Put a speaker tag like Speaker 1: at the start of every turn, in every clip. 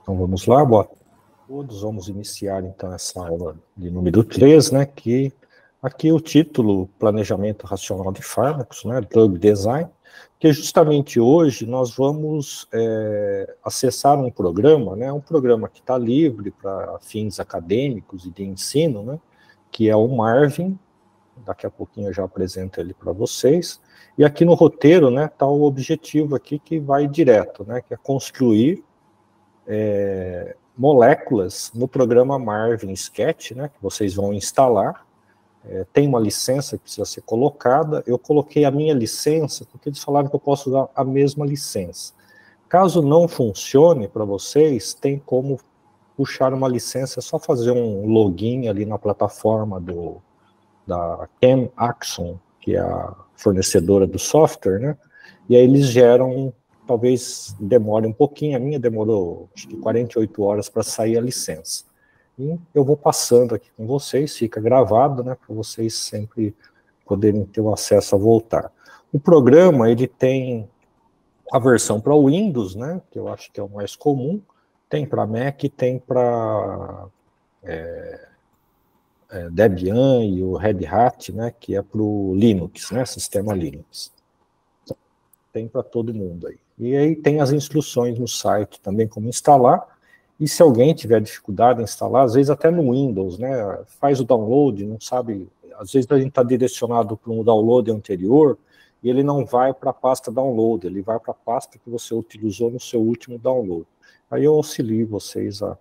Speaker 1: Então vamos lá, boa tarde a todos. Vamos iniciar então essa aula de número 3, né, que aqui o título, Planejamento Racional de Fármacos, né, Drug Design, que justamente hoje nós vamos acessar um programa, né, um programa que está livre para fins acadêmicos e de ensino, né, que é o Marvin. Daqui a pouquinho eu já apresento ele para vocês. E aqui no roteiro, né, está o objetivo aqui que vai direto, né, que é construir moléculas no programa Marvin Sketch, né, que vocês vão instalar. Tem uma licença que precisa ser colocada. Eu coloquei a minha licença porque eles falaram que eu posso usar a mesma licença. Caso não funcione para vocês, tem como puxar uma licença, é só fazer um login ali na plataforma da ChemAxon, que é a fornecedora do software, né? E aí eles geram, talvez demore um pouquinho, a minha demorou acho que 48 horas para sair a licença. E eu vou passando aqui com vocês, fica gravado, né, para vocês sempre poderem ter o acesso a voltar. O programa, ele tem a versão para Windows, né, que eu acho que é o mais comum, tem para Mac, tem para Debian e o Red Hat, né, que é para o Linux, né, sistema Linux. Tem para todo mundo aí. E aí tem as instruções no site também como instalar, e se alguém tiver dificuldade em instalar, às vezes até no Windows, né, faz o download, não sabe, às vezes a gente está direcionado para um download anterior, e ele não vai para a pasta download, ele vai para a pasta que você utilizou no seu último download. Aí eu auxilio vocês a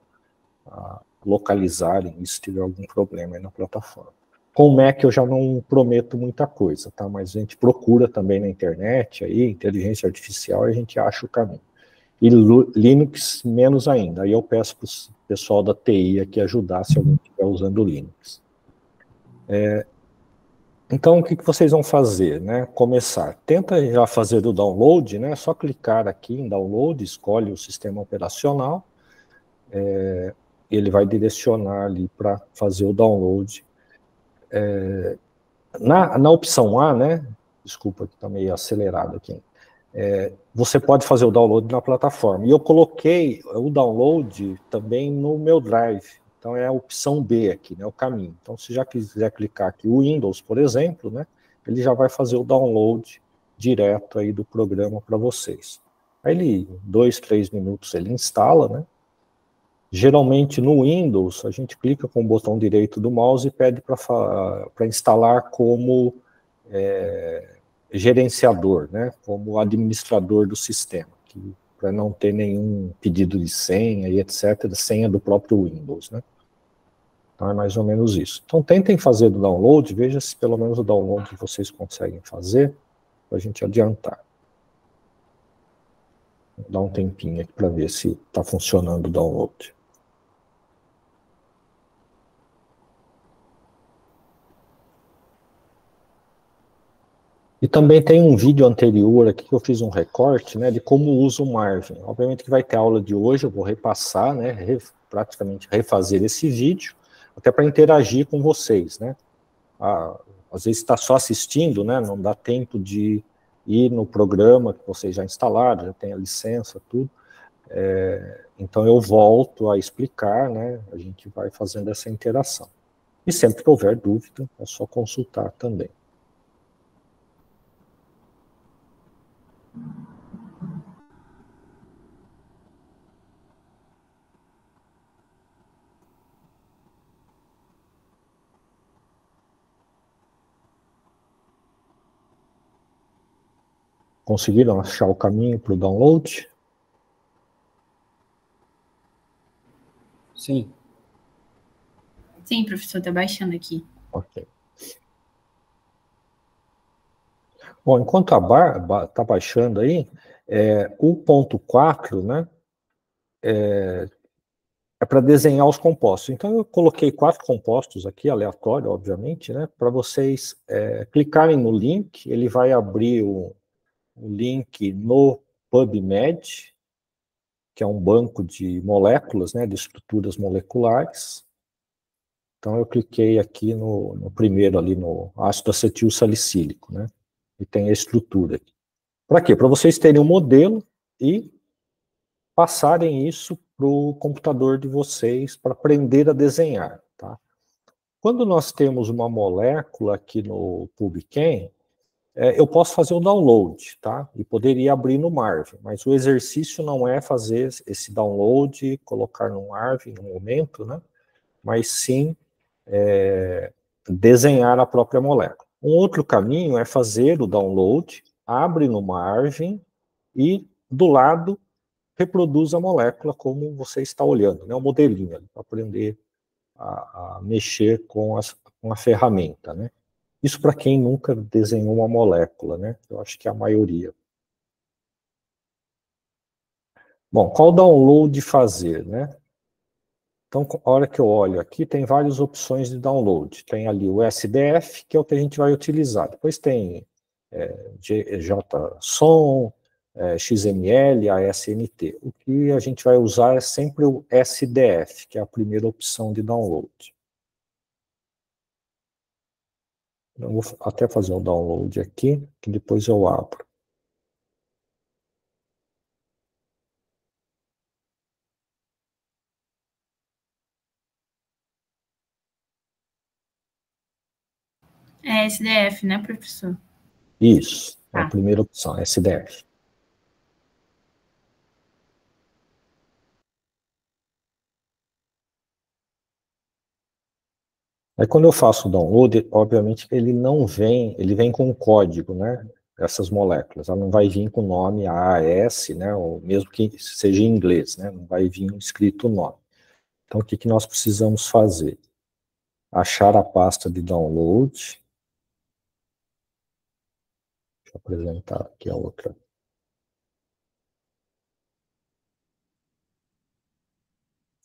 Speaker 1: localizarem isso se tiver algum problema aí na plataforma. Com o Mac eu já não prometo muita coisa, tá? Mas a gente procura também na internet, aí, inteligência artificial, e a gente acha o caminho. E Linux menos ainda. Aí eu peço para o pessoal da TI aqui ajudar se alguém estiver usando Linux. Então, o que vocês vão fazer, né? Começar. Tenta já fazer o download, né? Só clicar aqui em download, escolhe o sistema operacional, ele vai direcionar ali para fazer o download. Na opção A, né? Desculpa que está meio acelerado aqui. Você pode fazer o download na plataforma. E eu coloquei o download também no meu Drive. Então é a opção B aqui, né? O caminho. Então, se já quiser clicar aqui o Windows, por exemplo, né? Ele já vai fazer o download direto aí do programa para vocês. Aí ele, 2, 3 minutos ele instala, né? Geralmente no Windows, a gente clica com o botão direito do mouse e pede para instalar como gerenciador, né, como administrador do sistema, para não ter nenhum pedido de senha e etc., senha do próprio Windows, né. Então é mais ou menos isso. Então tentem fazer do download, veja se pelo menos o download vocês conseguem fazer, para a gente adiantar. Vou dar um tempinho aqui para ver se está funcionando o download. E também tem um vídeo anterior aqui que eu fiz um recorte, né, de como usa o Marvin. Obviamente que vai ter aula de hoje, eu vou repassar, né, praticamente refazer esse vídeo, até para interagir com vocês, né. Às vezes está só assistindo, né, não dá tempo de ir no programa que vocês já instalaram, já tem a licença, tudo. Então eu volto a explicar, né, a gente vai fazendo essa interação. E sempre que houver dúvida, é só consultar também. Conseguiram achar o caminho para o download?
Speaker 2: Sim.
Speaker 3: Sim, professor, está baixando aqui.
Speaker 1: Ok. Bom, enquanto está baixando aí, o ponto 4, né, é para desenhar os compostos. Então, eu coloquei 4 compostos aqui, aleatório, obviamente, né, para vocês clicarem no link, ele vai abrir o link no PubMed, que é um banco de moléculas, né, de estruturas moleculares. Então, eu cliquei aqui no primeiro, ali no ácido acetil salicílico, né, e tem a estrutura aqui. Para quê? Para vocês terem um modelo e passarem isso para o computador de vocês para aprender a desenhar, tá? Quando nós temos uma molécula aqui no PubChem, eu posso fazer o download, tá? E poderia abrir no Marvin, mas o exercício não é fazer esse download, colocar no Marvin no momento, né? Mas sim desenhar a própria molécula. Um outro caminho é fazer o download, abre no Marvin e do lado reproduz a molécula como você está olhando, né? O modelinho, para aprender a mexer com a ferramenta, né? Isso para quem nunca desenhou uma molécula, né? Eu acho que é a maioria. Bom, qual download fazer, né? Então, a hora que eu olho aqui, tem várias opções de download. Tem ali o SDF, que é o que a gente vai utilizar. Depois tem JSON, XML, ASNT. O que a gente vai usar é sempre o SDF, que é a primeira opção de download. Eu vou até fazer o download aqui, que depois eu abro.
Speaker 3: É SDF, né, professor?
Speaker 1: Isso, é a primeira opção, SDF. Aí quando eu faço o download, obviamente ele não vem, ele vem com um código, né? Essas moléculas, ela não vai vir com o nome AAS, né? Ou mesmo que seja em inglês, né? Não vai vir escrito o nome. Então o que que nós precisamos fazer? Achar a pasta de download. Deixa eu apresentar aqui a outra.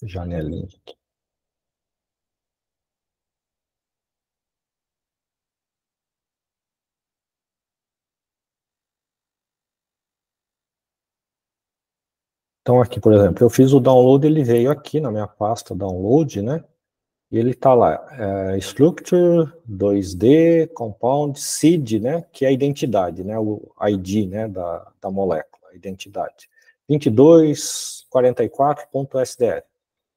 Speaker 1: Janelinha aqui. Então aqui, por exemplo, eu fiz o download, ele veio aqui na minha pasta download, né? E ele está lá, Structure, 2D, Compound, Seed, né? Que é a identidade, né? O ID, né? Da molécula, a identidade. 2244.sdf.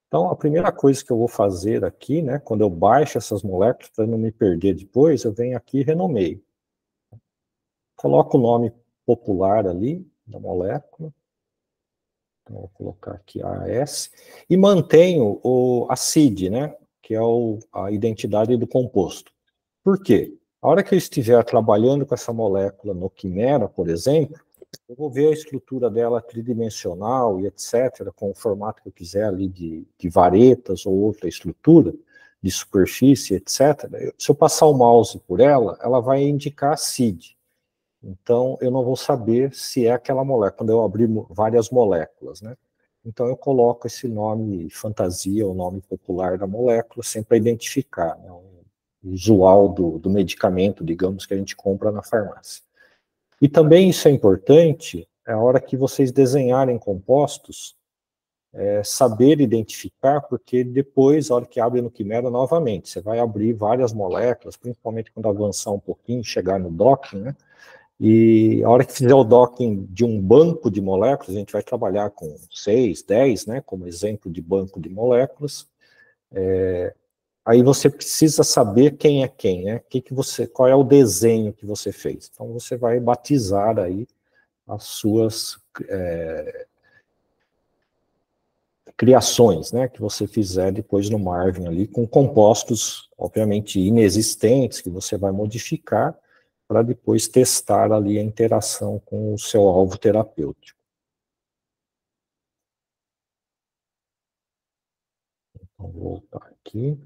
Speaker 1: Então, a primeira coisa que eu vou fazer aqui, né? Quando eu baixo essas moléculas, para não me perder depois, eu venho aqui e renomeio. Coloco o nome popular ali da molécula. Então, vou colocar aqui AS. E mantenho a CID, né? Que é a identidade do composto. Por quê? A hora que eu estiver trabalhando com essa molécula no Quimera, por exemplo, eu vou ver a estrutura dela tridimensional e etc., com o formato que eu quiser ali de varetas ou outra estrutura, de superfície, etc. Se eu passar o mouse por ela, ela vai indicar a CID. Então, eu não vou saber se é aquela molécula, quando eu abrir várias moléculas, né? Então, eu coloco esse nome fantasia, o nome popular da molécula, sempre para identificar, né? O usual do medicamento, digamos, que a gente compra na farmácia. E também isso é importante, a hora que vocês desenharem compostos, saber identificar, porque depois, a hora que abre no Quimera, novamente, você vai abrir várias moléculas, principalmente quando avançar um pouquinho, chegar no docking, né? E a hora que fizer o docking de um banco de moléculas, a gente vai trabalhar com 6, 10, né, como exemplo de banco de moléculas. Aí você precisa saber quem é quem, né? Qual é o desenho que você fez. Então você vai batizar aí as suas criações, né, que você fizer depois no Marvin ali, com compostos, obviamente, inexistentes, que você vai modificar, para depois testar ali a interação com o seu alvo terapêutico. Então, vou voltar aqui.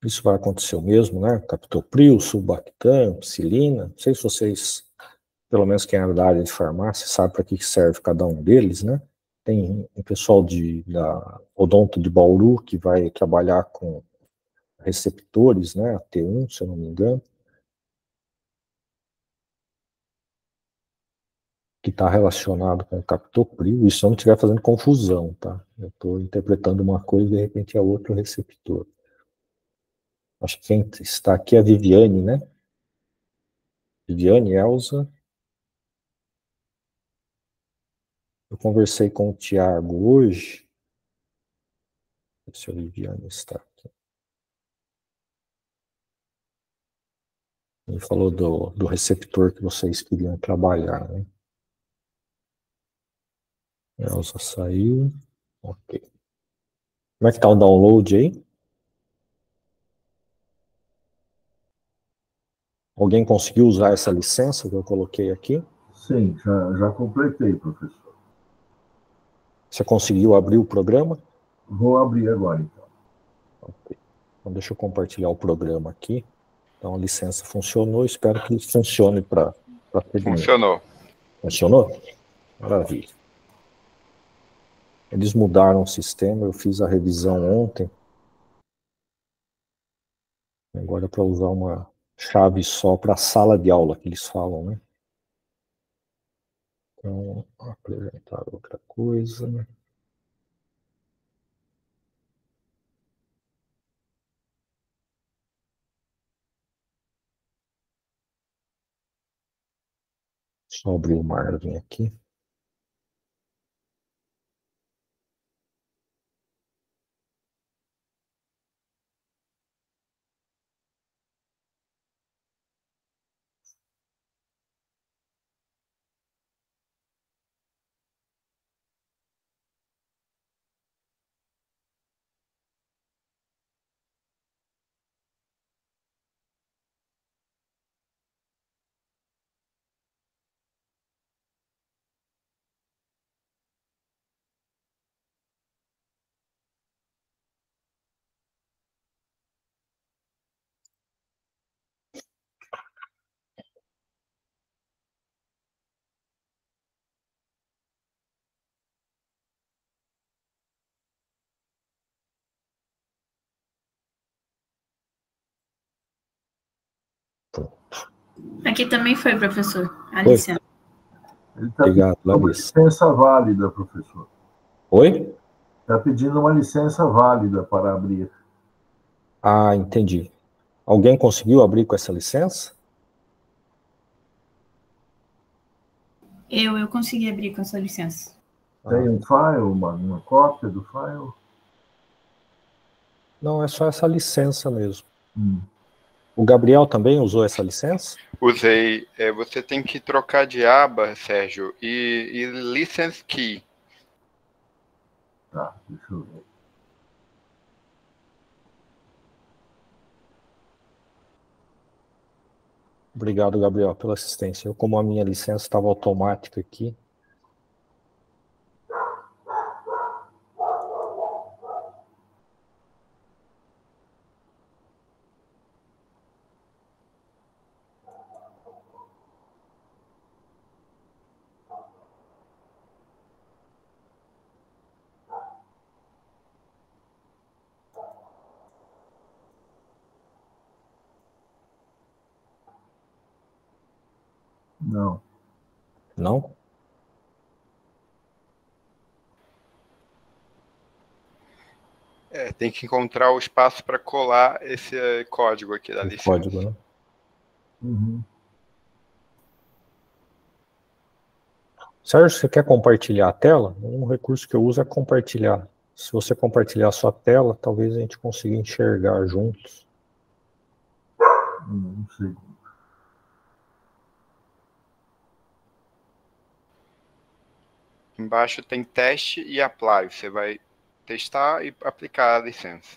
Speaker 1: Isso vai acontecer o mesmo, né? Captopril, sulbactam, psilina. Não sei se vocês, pelo menos quem é da área de farmácia, sabe para que serve cada um deles, né? Tem um pessoal da Odonto de Bauru que vai trabalhar com receptores, né? T1, se eu não me engano, que está relacionado com o captopril. Isso se eu não estiver fazendo confusão, tá? Eu estou interpretando uma coisa e de repente é outro receptor. Acho que quem está aqui é a Viviane, né? Viviane, Elza. Eu conversei com o Tiago hoje. Deixa eu ver se a Viviane está aqui. Ele falou do receptor que vocês queriam trabalhar, né? Elza saiu. Ok. Como é que está o download aí? Alguém conseguiu usar essa licença que eu coloquei aqui?
Speaker 2: Sim, já completei, professor.
Speaker 1: Você conseguiu abrir o programa?
Speaker 2: Vou abrir agora, então.
Speaker 1: Ok. Então, deixa eu compartilhar o programa aqui. Então, a licença funcionou. Espero que funcione para todo mundo.
Speaker 4: Funcionou.
Speaker 1: Funcionou? Maravilha. Eles mudaram o sistema. Eu fiz a revisão ontem. Agora é para usar uma chave só para a sala de aula, que eles falam, né? Então, apresentar outra coisa. Só abrir o Marvin aqui.
Speaker 3: Aqui também foi, professor, a
Speaker 1: Oi.
Speaker 3: licença.
Speaker 2: Ele está
Speaker 1: Obrigado,
Speaker 2: pedindo uma
Speaker 1: Larissa.
Speaker 2: licença válida, professor.
Speaker 1: Oi?
Speaker 2: Está pedindo uma licença válida para abrir.
Speaker 1: Ah, entendi. Alguém conseguiu abrir com essa licença?
Speaker 3: Eu consegui abrir com a sua licença.
Speaker 2: Tem um file, uma cópia do file?
Speaker 1: Não, é só essa licença mesmo.
Speaker 2: Hum.
Speaker 1: O Gabriel também usou essa licença?
Speaker 4: Usei. Você tem que trocar de aba, Sérgio, e license key.
Speaker 2: Tá, deixa eu ver.
Speaker 1: Obrigado, Gabriel, pela assistência. Eu, como a minha licença estava automática aqui.
Speaker 2: Não.
Speaker 1: Não?
Speaker 4: Tem que encontrar o espaço para colar esse código aqui da
Speaker 1: O
Speaker 4: licença.
Speaker 1: código, né?
Speaker 2: Uhum.
Speaker 1: Sérgio, você quer compartilhar a tela? Um recurso que eu uso é compartilhar. Se você compartilhar a sua tela, talvez a gente consiga enxergar juntos.
Speaker 2: Não sei.
Speaker 4: Embaixo tem teste e apply. Você vai testar e aplicar a licença.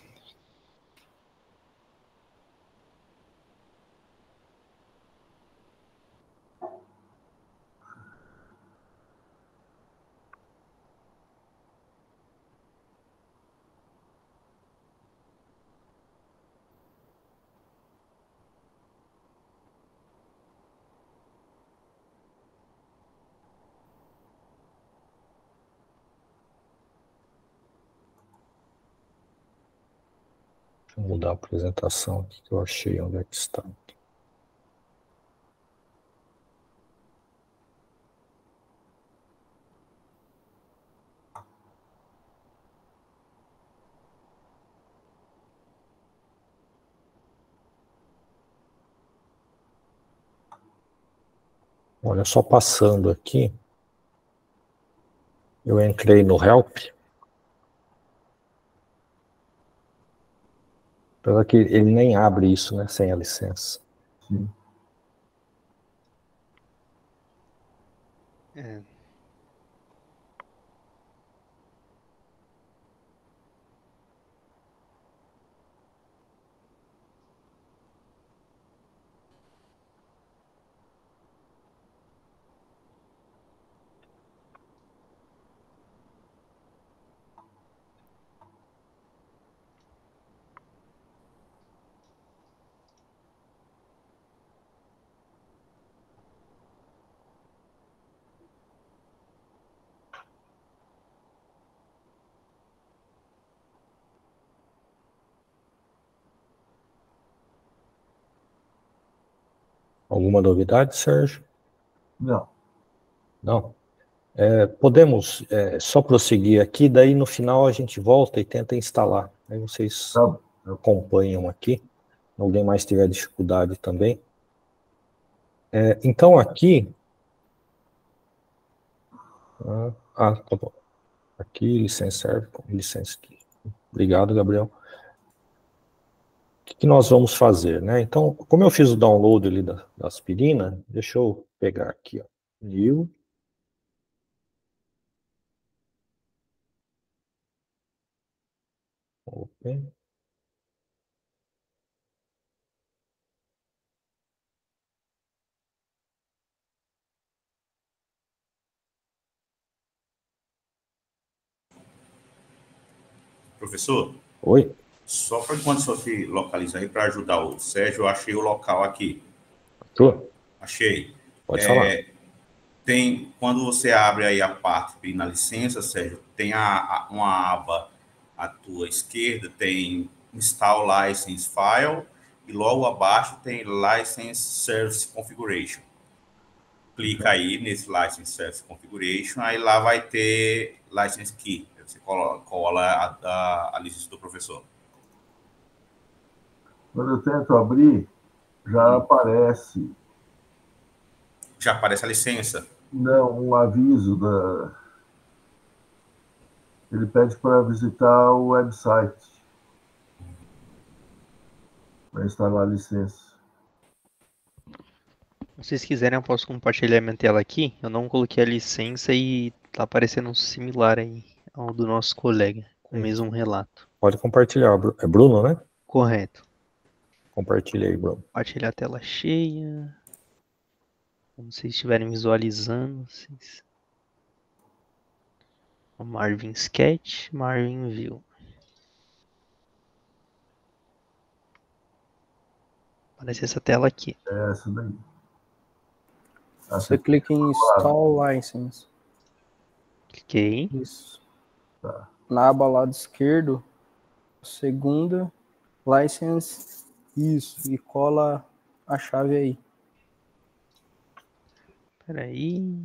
Speaker 1: Deixa eu mudar a apresentação aqui que eu achei onde é que está. Olha, só passando aqui, eu entrei no Help. Apesar que ele nem abre isso, né, sem a licença.
Speaker 2: Sim.
Speaker 5: É.
Speaker 1: Alguma novidade, Sérgio?
Speaker 2: Não.
Speaker 1: Não. Podemos só prosseguir aqui, daí no final a gente volta e tenta instalar. Aí vocês
Speaker 2: Tá.
Speaker 1: acompanham aqui. Se alguém mais tiver dificuldade também. Então aqui... tá bom. Aqui, licença serve, licença aqui. Obrigado, Gabriel. O que nós vamos fazer, né? Então, como eu fiz o download ali da aspirina, deixa eu pegar aqui, ó. New. Open.
Speaker 6: Professor?
Speaker 1: Oi?
Speaker 6: Só para enquanto só se localiza aí para ajudar o Sérgio, eu achei o local aqui.
Speaker 1: Arthur?
Speaker 6: Achei.
Speaker 1: Pode falar.
Speaker 6: Tem, quando você abre aí a parte na licença, Sérgio, tem uma aba à tua esquerda, tem Install License File, e logo abaixo tem License Service Configuration. Clica aí nesse License Service Configuration, aí lá vai ter License Key. Você cola a licença do professor.
Speaker 2: Quando eu tento abrir, já aparece.
Speaker 6: Já aparece a licença?
Speaker 2: Não, um aviso da. Ele pede para visitar o website para instalar a licença.
Speaker 5: Se vocês quiserem, eu posso compartilhar minha tela aqui. Eu não coloquei a licença e tá aparecendo um similar aí ao do nosso colega, com o mesmo relato.
Speaker 1: Pode compartilhar. É Bruno, né?
Speaker 5: Correto.
Speaker 1: Compartilha aí, Bruno.
Speaker 5: Compartilhar a tela cheia. Como vocês estiverem visualizando. Vocês... O Marvin Sketch, Marvin View. Aparece essa tela aqui.
Speaker 2: É essa daí.
Speaker 7: Você clica em Install License.
Speaker 5: Cliquei.
Speaker 7: Isso.
Speaker 2: Tá.
Speaker 7: Na aba lado esquerdo, segunda, License, isso, e cola a chave aí.
Speaker 5: Espera aí.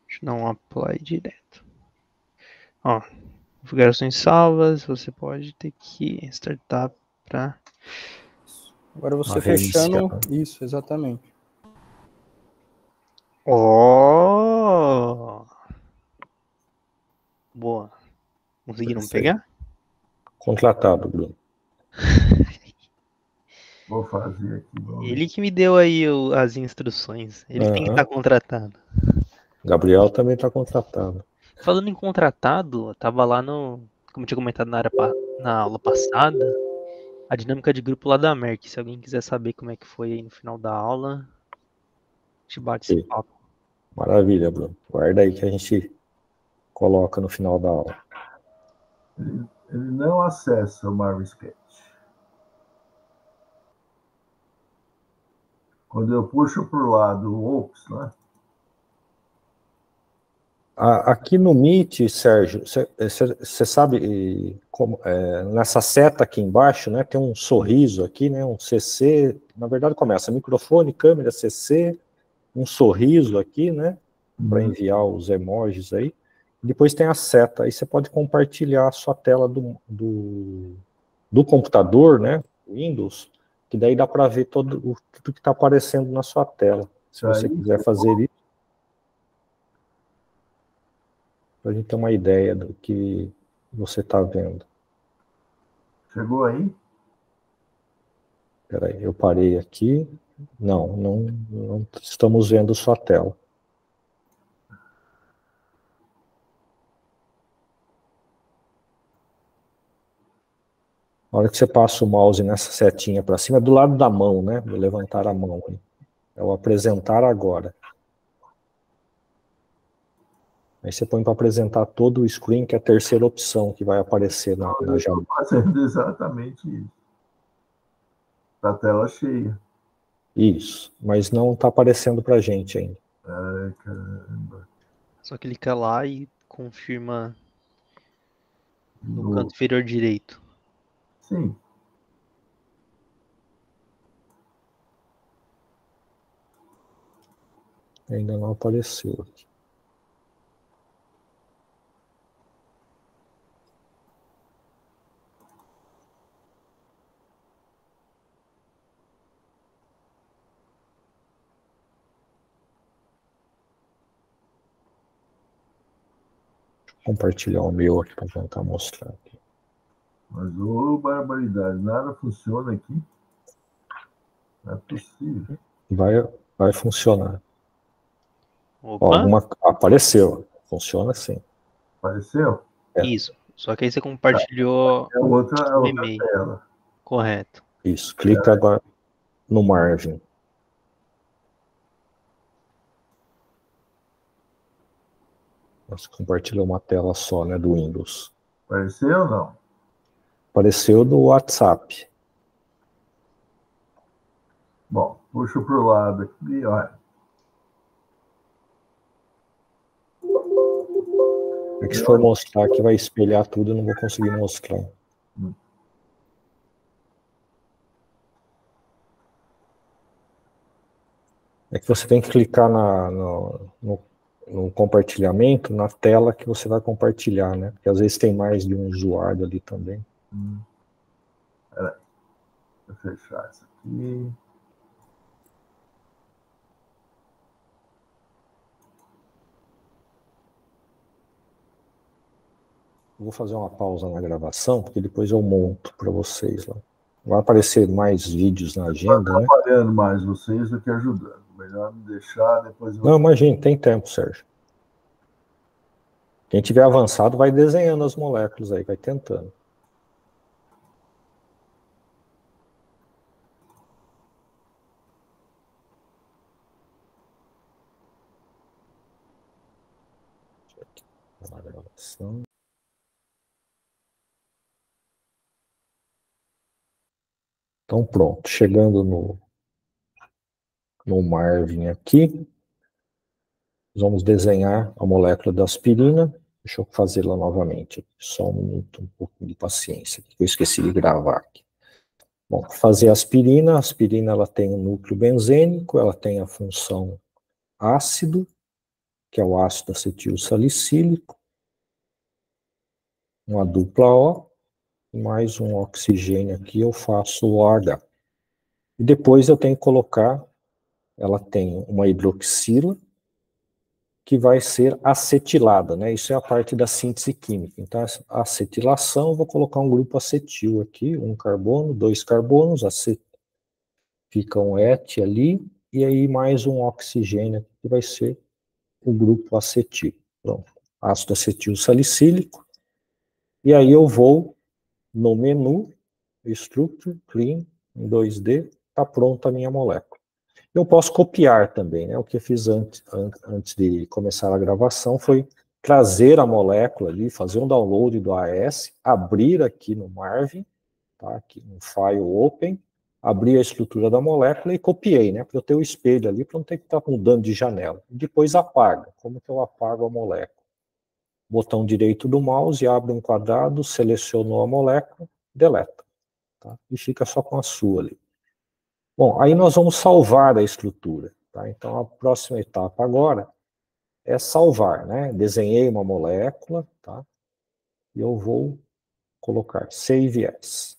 Speaker 5: Deixa eu dar um apply direto. Ó, configurações salvas, você pode ter que startar para...
Speaker 7: Agora você fechando, isso, exatamente.
Speaker 5: Ó! Boa. Conseguiram pegar?
Speaker 1: Contratado, Bruno.
Speaker 2: Vou fazer aqui.
Speaker 5: Ele que me deu aí as instruções. Ele tem que estar contratado.
Speaker 1: Gabriel também está contratado.
Speaker 5: Falando em contratado, eu tava lá no... Como eu tinha comentado na aula passada, a dinâmica de grupo lá da Merck. Se alguém quiser saber como é que foi aí no final da aula, a gente bate esse papo.
Speaker 1: Maravilha, Bruno. Guarda aí que a gente coloca no final da aula.
Speaker 2: Ele não acessa o Marvin Sketch. Quando eu puxo para o lado o Ops, né?
Speaker 1: Aqui no Meet, Sérgio, você sabe como nessa seta aqui embaixo, né, tem um sorriso aqui, né, um CC, na verdade começa microfone, câmera, CC, um sorriso aqui, né, para enviar os emojis aí, Depois tem a seta, aí você pode compartilhar a sua tela do computador, né, Windows, que daí dá para ver tudo que está aparecendo na sua tela. Se você quiser fazer isso, para a gente ter uma ideia do que você está vendo.
Speaker 2: Chegou aí?
Speaker 1: Espera aí, eu parei aqui. Não estamos vendo sua tela. Na hora que você passa o mouse nessa setinha para cima, é do lado da mão, né? Vou levantar a mão. É o apresentar agora. Aí você põe para apresentar todo o screen, que é a terceira opção que vai aparecer na janela.
Speaker 2: Estou fazendo exatamente isso. Está a tela cheia.
Speaker 1: Isso, mas não está aparecendo para a gente ainda.
Speaker 2: Ai, caramba.
Speaker 5: Só clica lá e confirma no canto inferior direito.
Speaker 2: Sim.
Speaker 1: Ainda não apareceu aqui. Compartilhar o meu aqui para tentar mostrar aqui.
Speaker 2: Mas, ô, barbaridade, nada funciona aqui. Não é possível.
Speaker 1: Vai funcionar.
Speaker 5: Opa.
Speaker 1: Ó, apareceu. Funciona sim.
Speaker 2: Apareceu?
Speaker 1: É.
Speaker 5: Isso. Só que aí você compartilhou
Speaker 2: É outra
Speaker 5: o e-mail.
Speaker 2: tela.
Speaker 5: Correto.
Speaker 1: Isso. Clica agora no margem. Você compartilhou uma tela só, né, do Windows.
Speaker 2: Apareceu ou não?
Speaker 1: Apareceu do WhatsApp.
Speaker 2: Bom, puxo para o lado aqui, olha.
Speaker 1: É que se for mostrar aqui, vai espelhar tudo, eu não vou conseguir mostrar. É que você tem que clicar no compartilhamento, na tela que você vai compartilhar, né? Porque às vezes tem mais de um usuário ali também.
Speaker 2: Peraí. Vou fechar isso aqui.
Speaker 1: Vou fazer uma pausa na gravação, porque depois eu monto para vocês lá. Vai aparecer mais vídeos na agenda, né?
Speaker 2: Estou atrapalhando mais vocês do que ajudando. Melhor me deixar, depois eu...
Speaker 1: Não, imagina, tem tempo, Sérgio. Quem tiver avançado vai desenhando as moléculas aí, vai tentando. A gravação. Então pronto, chegando no Marvin aqui, vamos desenhar a molécula da aspirina. Deixa eu fazê-la novamente, só um minuto, um pouco de paciência, que eu esqueci de gravar aqui. Bom, para fazer a aspirina ela tem um núcleo benzênico, ela tem a função ácido, que é o ácido acetil salicílico, uma dupla O, mais um oxigênio aqui, eu faço o OH. E depois eu tenho que colocar, ela tem uma hidroxila, que vai ser acetilada, né? Isso é a parte da síntese química. Então, a acetilação, eu vou colocar um grupo acetil aqui, um carbono, dois carbonos, fica um ET ali, e aí mais um oxigênio, que vai ser o grupo acetil. Pronto, ácido acetil salicílico. E aí eu vou no menu, Structure, Clean, em 2D, está pronta a minha molécula. Eu posso copiar também, né? O que eu fiz antes de começar a gravação foi trazer a molécula ali, fazer um download do AES, abrir aqui no Marvin, tá? Aqui no File Open, abrir a estrutura da molécula e copiei, né? Para eu ter o espelho ali, para não ter que estar mudando de janela. Depois apaga. Como que eu apago a molécula? Botão direito do mouse, abre um quadrado, selecionou a molécula, deleta. Tá? E fica só com a sua ali. Bom, aí nós vamos salvar a estrutura. Tá? Então, a próxima etapa agora é salvar, né? Desenhei uma molécula, tá? E eu vou colocar Save As.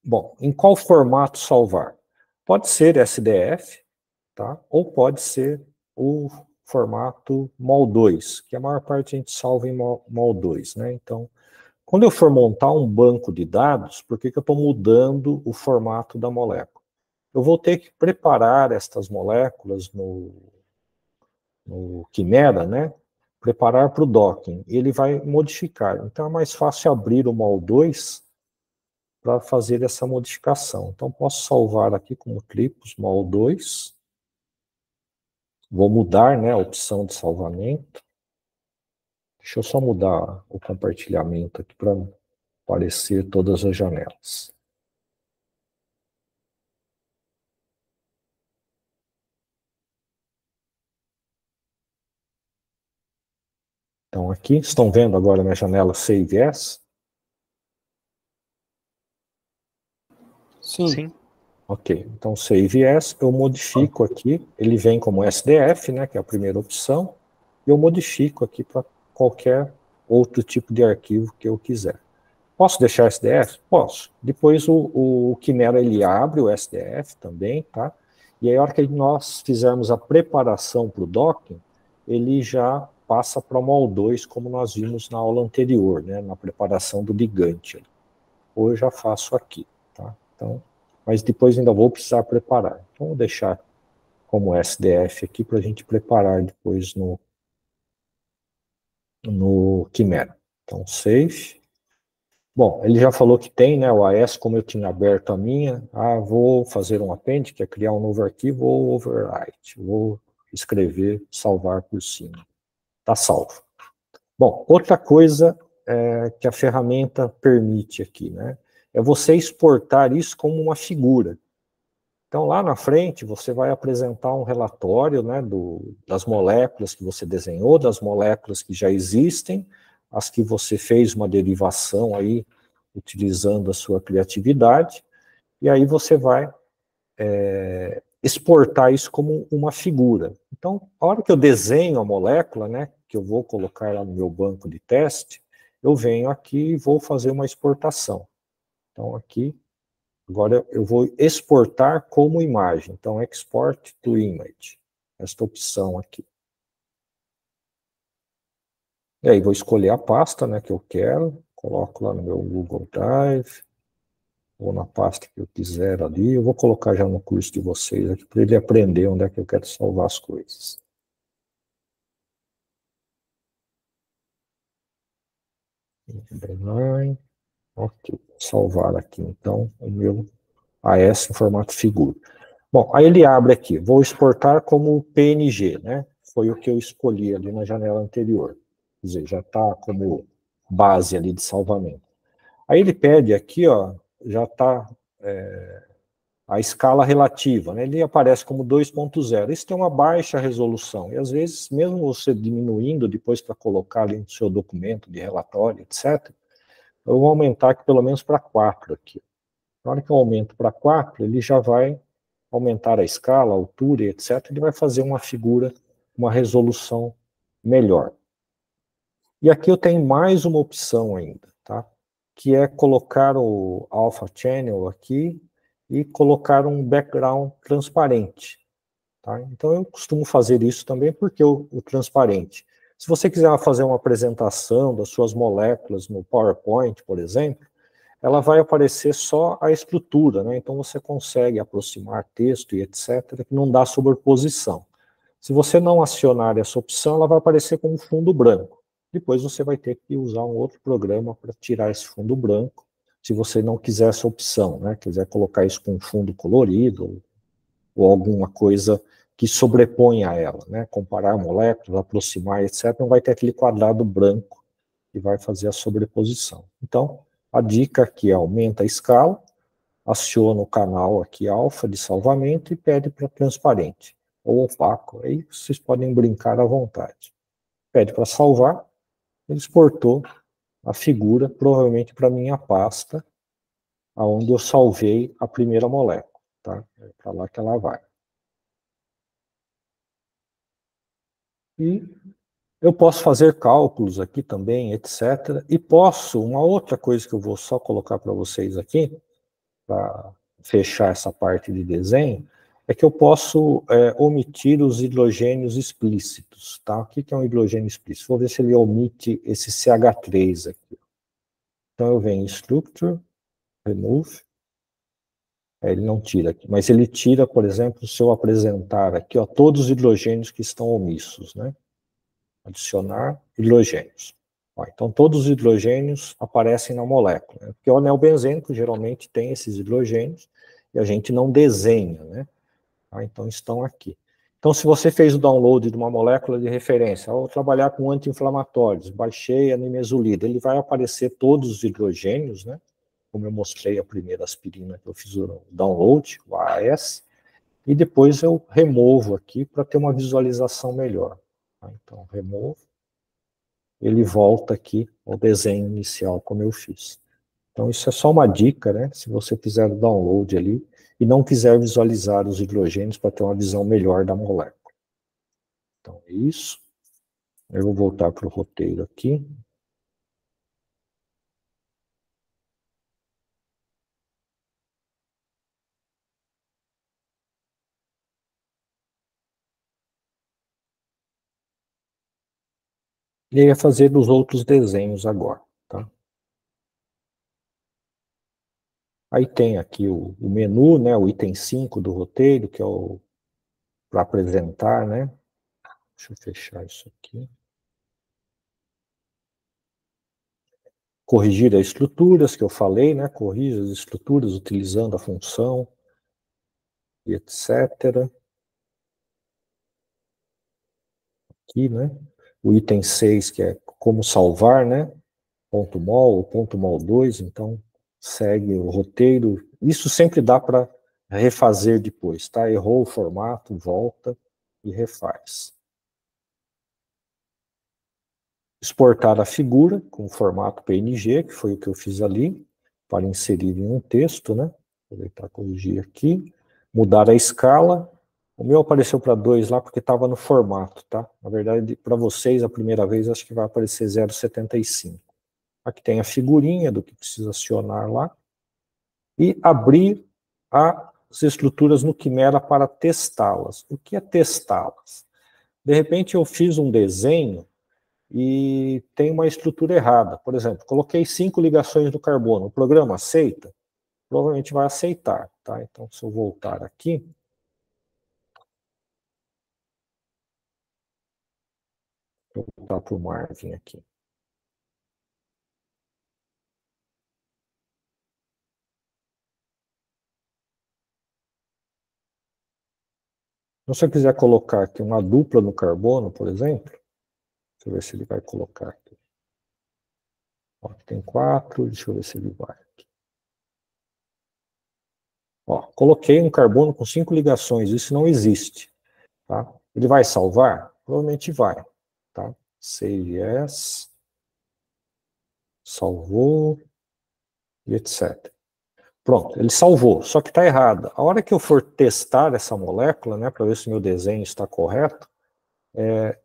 Speaker 1: Bom, em qual formato salvar? Pode ser SDF, tá? Ou pode ser o formato MOL2, que a maior parte a gente salva em MOL2, né? Então, quando eu for montar um banco de dados, por que eu estou mudando o formato da molécula? Eu vou ter que preparar estas moléculas no Quimera, né? Preparar para o docking. Ele vai modificar. Então é mais fácil abrir o MOL2 para fazer essa modificação. Então posso salvar aqui como Tripos MOL2. Vou mudar, né, a opção de salvamento. Deixa eu só mudar o compartilhamento aqui para aparecer todas as janelas. Então aqui, estão vendo agora na janela Save As?
Speaker 7: Sim.
Speaker 5: Sim.
Speaker 1: Ok, então Save As, eu modifico aqui, ele vem como SDF, né, que é a primeira opção, e eu modifico aqui para qualquer outro tipo de arquivo que eu quiser. Posso deixar SDF? Posso. Depois o Quimera, ele abre o SDF também, tá? E aí, a hora que nós fizermos a preparação para o docking, ele já passa para o MOL2, como nós vimos na aula anterior, né, na preparação do ligante. Ou eu já faço aqui, tá? Então, mas depois ainda vou precisar preparar. Então, vou deixar como SDF aqui para a gente preparar depois no Quimera. Então, save. Bom, ele já falou que tem, né, o AS, como eu tinha aberto a minha. Vou fazer um append, que é criar um novo arquivo, ou overwrite. Vou escrever, salvar por cima. Está salvo. Bom, outra coisa que a ferramenta permite aqui, né, é você exportar isso como uma figura. Então, lá na frente, você vai apresentar um relatório, né, das moléculas que você desenhou, das moléculas que já existem, as que você fez uma derivação aí, utilizando a sua criatividade, e aí você vai exportar isso como uma figura. Então, a hora que eu desenho a molécula, né, que eu vou colocar lá no meu banco de teste, eu venho aqui e vou fazer uma exportação. Então, aqui, agora eu vou exportar como imagem. Então, export to image. Esta opção aqui. E aí, vou escolher a pasta, né, que eu quero. Coloco lá no meu Google Drive. Ou na pasta que eu quiser ali. Eu vou colocar já no curso de vocês aqui, para ele aprender onde é que eu quero salvar as coisas. Ok, salvar aqui então o meu AS em formato figura. Bom, aí ele abre aqui, vou exportar como PNG, né? Foi o que eu escolhi ali na janela anterior. Quer dizer, já está como base ali de salvamento. Aí ele pede aqui, ó, já está a escala relativa, né? Ele aparece como 2.0. Isso tem uma baixa resolução, e às vezes, mesmo você diminuindo depois para colocar ali no seu documento de relatório, etc., eu vou aumentar aqui pelo menos para 4 aqui. Na hora que eu aumento para 4, ele já vai aumentar a escala, a altura, etc., ele vai fazer uma figura, uma resolução melhor. E aqui eu tenho mais uma opção ainda, tá? Que é colocar o Alpha Channel aqui e colocar um background transparente. Tá? Então eu costumo fazer isso também porque o transparente. Se você quiser fazer uma apresentação das suas moléculas no PowerPoint, por exemplo, ela vai aparecer só a estrutura, né? Então você consegue aproximar texto e etc., que não dá sobreposição. Se você não acionar essa opção, ela vai aparecer como fundo branco. Depois você vai ter que usar um outro programa para tirar esse fundo branco, se você não quiser essa opção, né? Quiser colocar isso com fundo colorido, ou alguma coisa que sobreponha a ela, né? Comparar moléculas, aproximar, etc., não vai ter aquele quadrado branco que vai fazer a sobreposição. Então, a dica aqui é aumenta a escala, aciona o canal aqui alfa de salvamento e pede para transparente ou opaco. Aí vocês podem brincar à vontade. Pede para salvar, ele exportou a figura, provavelmente para minha pasta, aonde eu salvei a primeira molécula. Tá? É para lá que ela vai. E eu posso fazer cálculos aqui também, etc. E posso, uma outra coisa que eu vou só colocar para vocês aqui, para fechar essa parte de desenho, é que eu posso omitir os hidrogênios explícitos, tá? O que é um hidrogênio explícito? Vou ver se ele omite esse CH3 aqui. Então eu venho em Structure, Remove, ele não tira aqui, mas ele tira, por exemplo, se eu apresentar aqui, ó, todos os hidrogênios que estão omissos, né? Adicionar hidrogênios. Ó, então todos os hidrogênios aparecem na molécula, né? Porque o anel benzênico geralmente tem esses hidrogênios e a gente não desenha, né? Tá? Então estão aqui. Então se você fez o download de uma molécula de referência, ao trabalhar com anti-inflamatórios, baixei a nimesulida, ele vai aparecer todos os hidrogênios, né? Como eu mostrei a primeira aspirina que eu fiz o download, o AAS, e depois eu removo aqui para ter uma visualização melhor. Tá? Então, removo, ele volta aqui ao desenho inicial, como eu fiz. Então, isso é só uma dica, né? Se você fizer o download ali e não quiser visualizar os hidrogênios para ter uma visão melhor da molécula. Então, é isso. Eu vou voltar para o roteiro aqui. E aí é fazer dos outros desenhos agora, tá? Aí tem aqui o menu, né, o item 5 do roteiro, que é o para apresentar, né? Deixa eu fechar isso aqui. Corrigir as estruturas que eu falei, né? Corrija as estruturas utilizando a função, e etc. Aqui, né? O item 6, que é como salvar, né? Ponto .mol, ponto .mol2, então segue o roteiro. Isso sempre dá para refazer depois, tá? Errou o formato, volta e refaz. Exportar a figura com formato PNG, que foi o que eu fiz ali, para inserir em um texto, né? Aproveitar e corrigir aqui. Mudar a escala. O meu apareceu para 2 lá porque estava no formato, tá? Na verdade, para vocês, a primeira vez, acho que vai aparecer 0,75. Aqui tem a figurinha do que precisa acionar lá. E abrir as estruturas no Quimera para testá-las. O que é testá-las? De repente, eu fiz um desenho e tem uma estrutura errada. Por exemplo, coloquei 5 ligações do carbono. O programa aceita? Provavelmente vai aceitar, tá? Então, se eu voltar aqui, vou voltar para o Marvin aqui. Então, se eu quiser colocar aqui uma dupla no carbono, por exemplo, deixa eu ver se ele vai colocar aqui. Ó, aqui tem 4, deixa eu ver se ele vai. Ó, coloquei um carbono com 5 ligações, isso não existe. Tá? Ele vai salvar? Provavelmente vai. Tá? Save as, salvou, e etc. Pronto, ele salvou, só que está errado. A hora que eu for testar essa molécula, né, para ver se meu desenho está correto,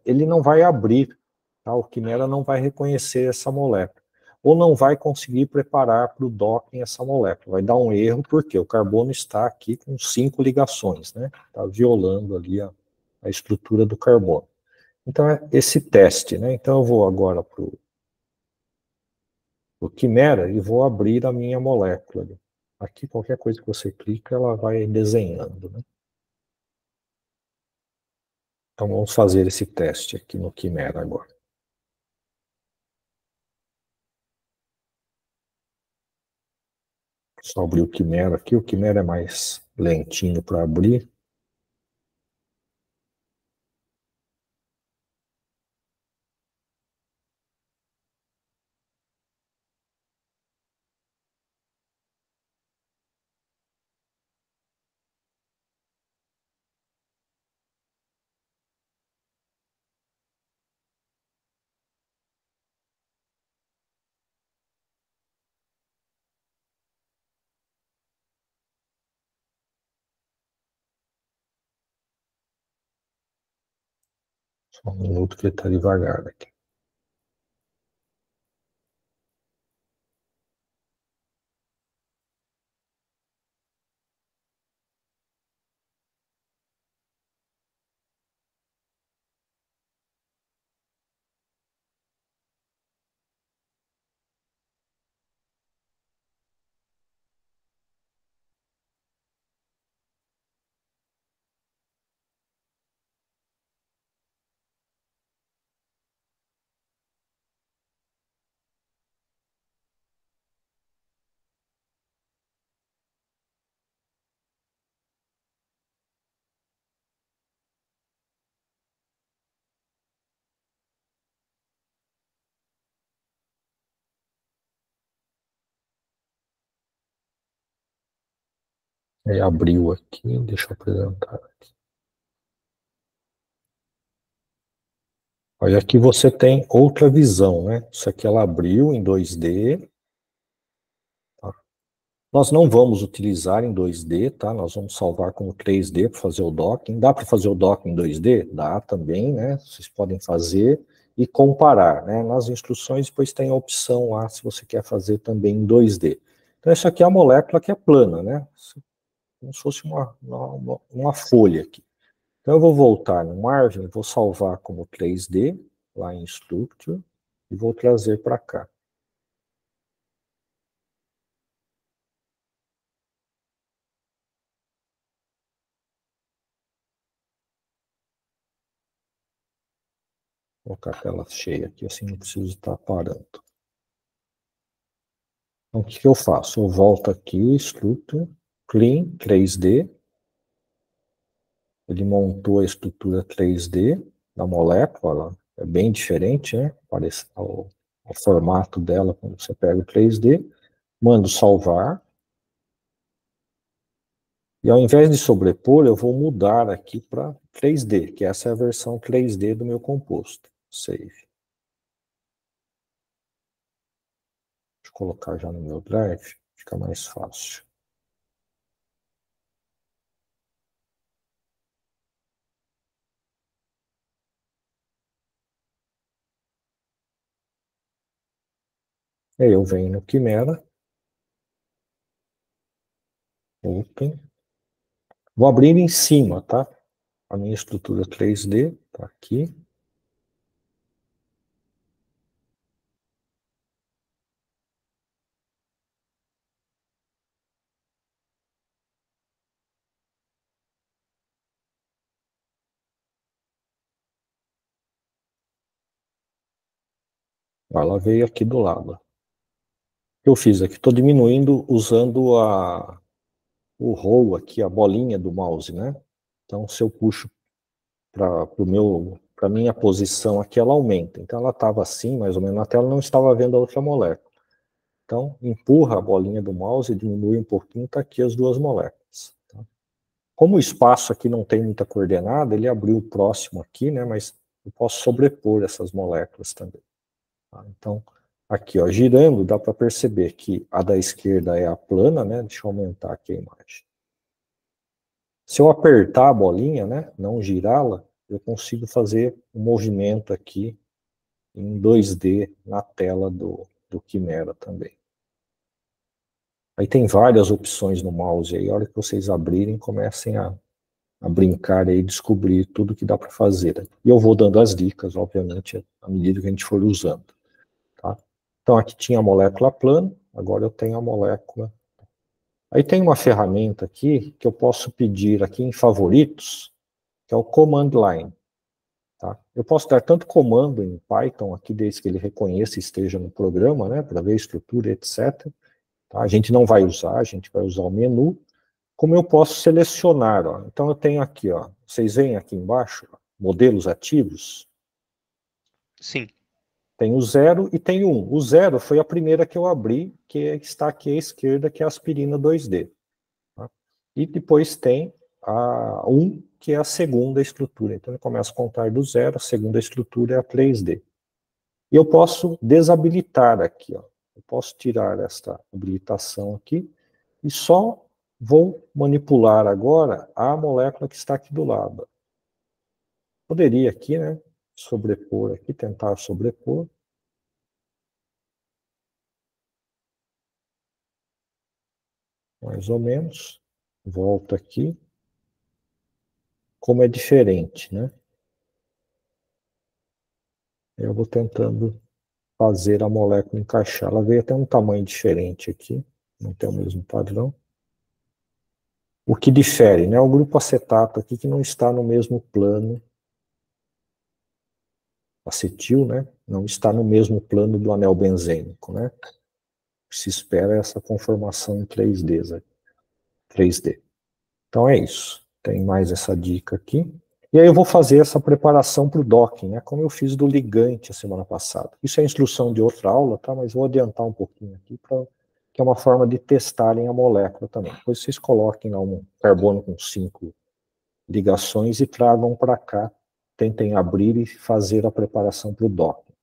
Speaker 1: ele não vai abrir, tá? O Quimera não vai reconhecer essa molécula. Ou não vai conseguir preparar para o docking essa molécula. Vai dar um erro, porque o carbono está aqui com 5 ligações, né? Está violando ali a estrutura do carbono. Então, é esse teste, né? Então, eu vou agora para o Quimera e vou abrir a minha molécula. Aqui, qualquer coisa que você clica, ela vai desenhando, né? Então, vamos fazer esse teste aqui no Quimera agora. Só abrir o Quimera aqui. O Quimera é mais lentinho para abrir. Só um minuto que ele está devagar aqui. Aí abriu aqui, deixa eu apresentar aqui. Olha, aqui você tem outra visão, né? Isso aqui ela abriu em 2D. Tá? Nós não vamos utilizar em 2D, tá? Nós vamos salvar como 3D para fazer o docking. Dá para fazer o docking em 2D? Dá também, né? Vocês podem fazer e comparar, né? Nas instruções depois tem a opção lá se você quer fazer também em 2D. Então essa aqui é a molécula que é plana, né? Como se fosse uma folha aqui. Então eu vou voltar no Marvin, vou salvar como 3D, lá em Structure, e vou trazer para cá. Vou colocar a tela cheia aqui, assim não preciso estar parando. Então o que eu faço? Eu volto aqui, Structure, Clean, 3D. Ele montou a estrutura 3D da molécula, é bem diferente, né? Parece o formato dela quando você pega o 3D. Mando salvar. E ao invés de sobrepor, eu vou mudar aqui para 3D, que essa é a versão 3D do meu composto. Save. Deixa eu colocar já no meu drive, fica mais fácil. Aí eu venho no Quimera. Open. Vou abrir em cima, tá? A minha estrutura 3D tá aqui. Ela veio aqui do lado. O que eu fiz aqui? Estou diminuindo usando o roll aqui, a bolinha do mouse, né? Então, se eu puxo para minha posição aqui, ela aumenta. Então, ela estava assim, mais ou menos, na tela, não estava vendo a outra molécula. Então, empurra a bolinha do mouse e diminui um pouquinho, está aqui as duas moléculas. Tá? Como o espaço aqui não tem muita coordenada, ele abriu o próximo aqui, né? Mas eu posso sobrepor essas moléculas também. Tá? Então, aqui, ó, girando, dá para perceber que a da esquerda é a plana, né? Deixa eu aumentar aqui a imagem. Se eu apertar a bolinha, né? Não girá-la, eu consigo fazer um movimento aqui em 2D na tela do Quimera também. Aí tem várias opções no mouse aí, a hora que vocês abrirem, comecem a brincar aí, descobrir tudo que dá para fazer. E eu vou dando as dicas, obviamente, à medida que a gente for usando. Tá? Então aqui tinha a molécula plana, agora eu tenho a molécula. Aí tem uma ferramenta aqui que eu posso pedir aqui em favoritos, que é o Command Line. Tá? Eu posso dar tanto comando em Python aqui, desde que ele reconheça e esteja no programa, né, para ver a estrutura, etc. Tá? A gente não vai usar, a gente vai usar o menu. Como eu posso selecionar, ó. Então eu tenho aqui, ó, vocês veem aqui embaixo, ó, modelos ativos.
Speaker 5: Sim.
Speaker 1: Tem o 0 e tem o 1. O 0 foi a primeira que eu abri, que está aqui à esquerda, que é a aspirina 2D. Tá? E depois tem a 1, que é a segunda estrutura. Então, eu começo a contar do 0, a segunda estrutura é a 3D. E eu posso desabilitar aqui, ó. Eu posso tirar esta habilitação aqui e só vou manipular agora a molécula que está aqui do lado. Poderia aqui, né, sobrepor aqui, tentar sobrepor. Mais ou menos. Volto aqui. Como é diferente, né? Eu vou tentando fazer a molécula encaixar. Ela veio até um tamanho diferente aqui, não tem o mesmo padrão. O que difere, né? O grupo acetato aqui que não está no mesmo plano, acetil, né? Não está no mesmo plano do anel benzênico, né? Se espera essa conformação em 3D. Então é isso. Tem mais essa dica aqui. E aí eu vou fazer essa preparação para o docking, né? Como eu fiz do ligante a semana passada. Isso é instrução de outra aula, tá? Mas vou adiantar um pouquinho aqui, que é uma forma de testarem a molécula também. Depois vocês coloquem lá um carbono com 5 ligações e tragam para cá. Tentem abrir e fazer a preparação para o docking.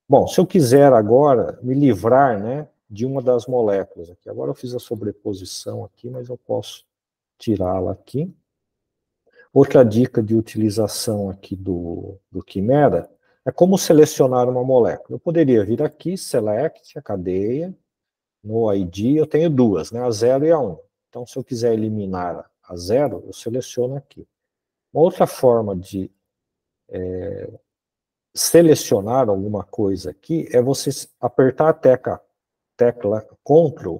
Speaker 1: Bom, se eu quiser agora me livrar, né, de uma das moléculas aqui. Agora eu fiz a sobreposição aqui, mas eu posso tirá-la aqui. Outra dica de utilização aqui do Quimera é como selecionar uma molécula. Eu poderia vir aqui, select, a cadeia, no ID eu tenho duas, né, a 0 e a 1. Então, se eu quiser eliminar a 0, eu seleciono aqui. Uma outra forma de selecionar alguma coisa aqui é você apertar a tecla Ctrl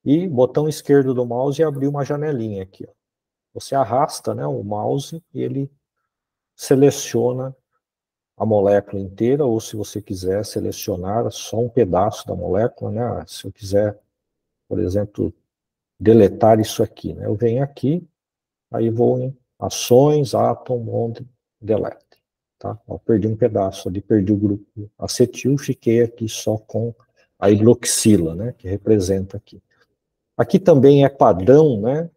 Speaker 1: e botão esquerdo do mouse e abrir uma janelinha aqui. Ó. Você arrasta, né, o mouse e ele seleciona a molécula inteira, ou se você quiser selecionar só um pedaço da molécula, né? Se eu quiser, por exemplo, deletar isso aqui, né? Eu venho aqui, aí vou em ações, atom, onde, delete. Tá? Eu perdi um pedaço ali, perdi o grupo acetil, fiquei aqui só com a hidroxila, né? Que representa aqui. Aqui também é padrão, né?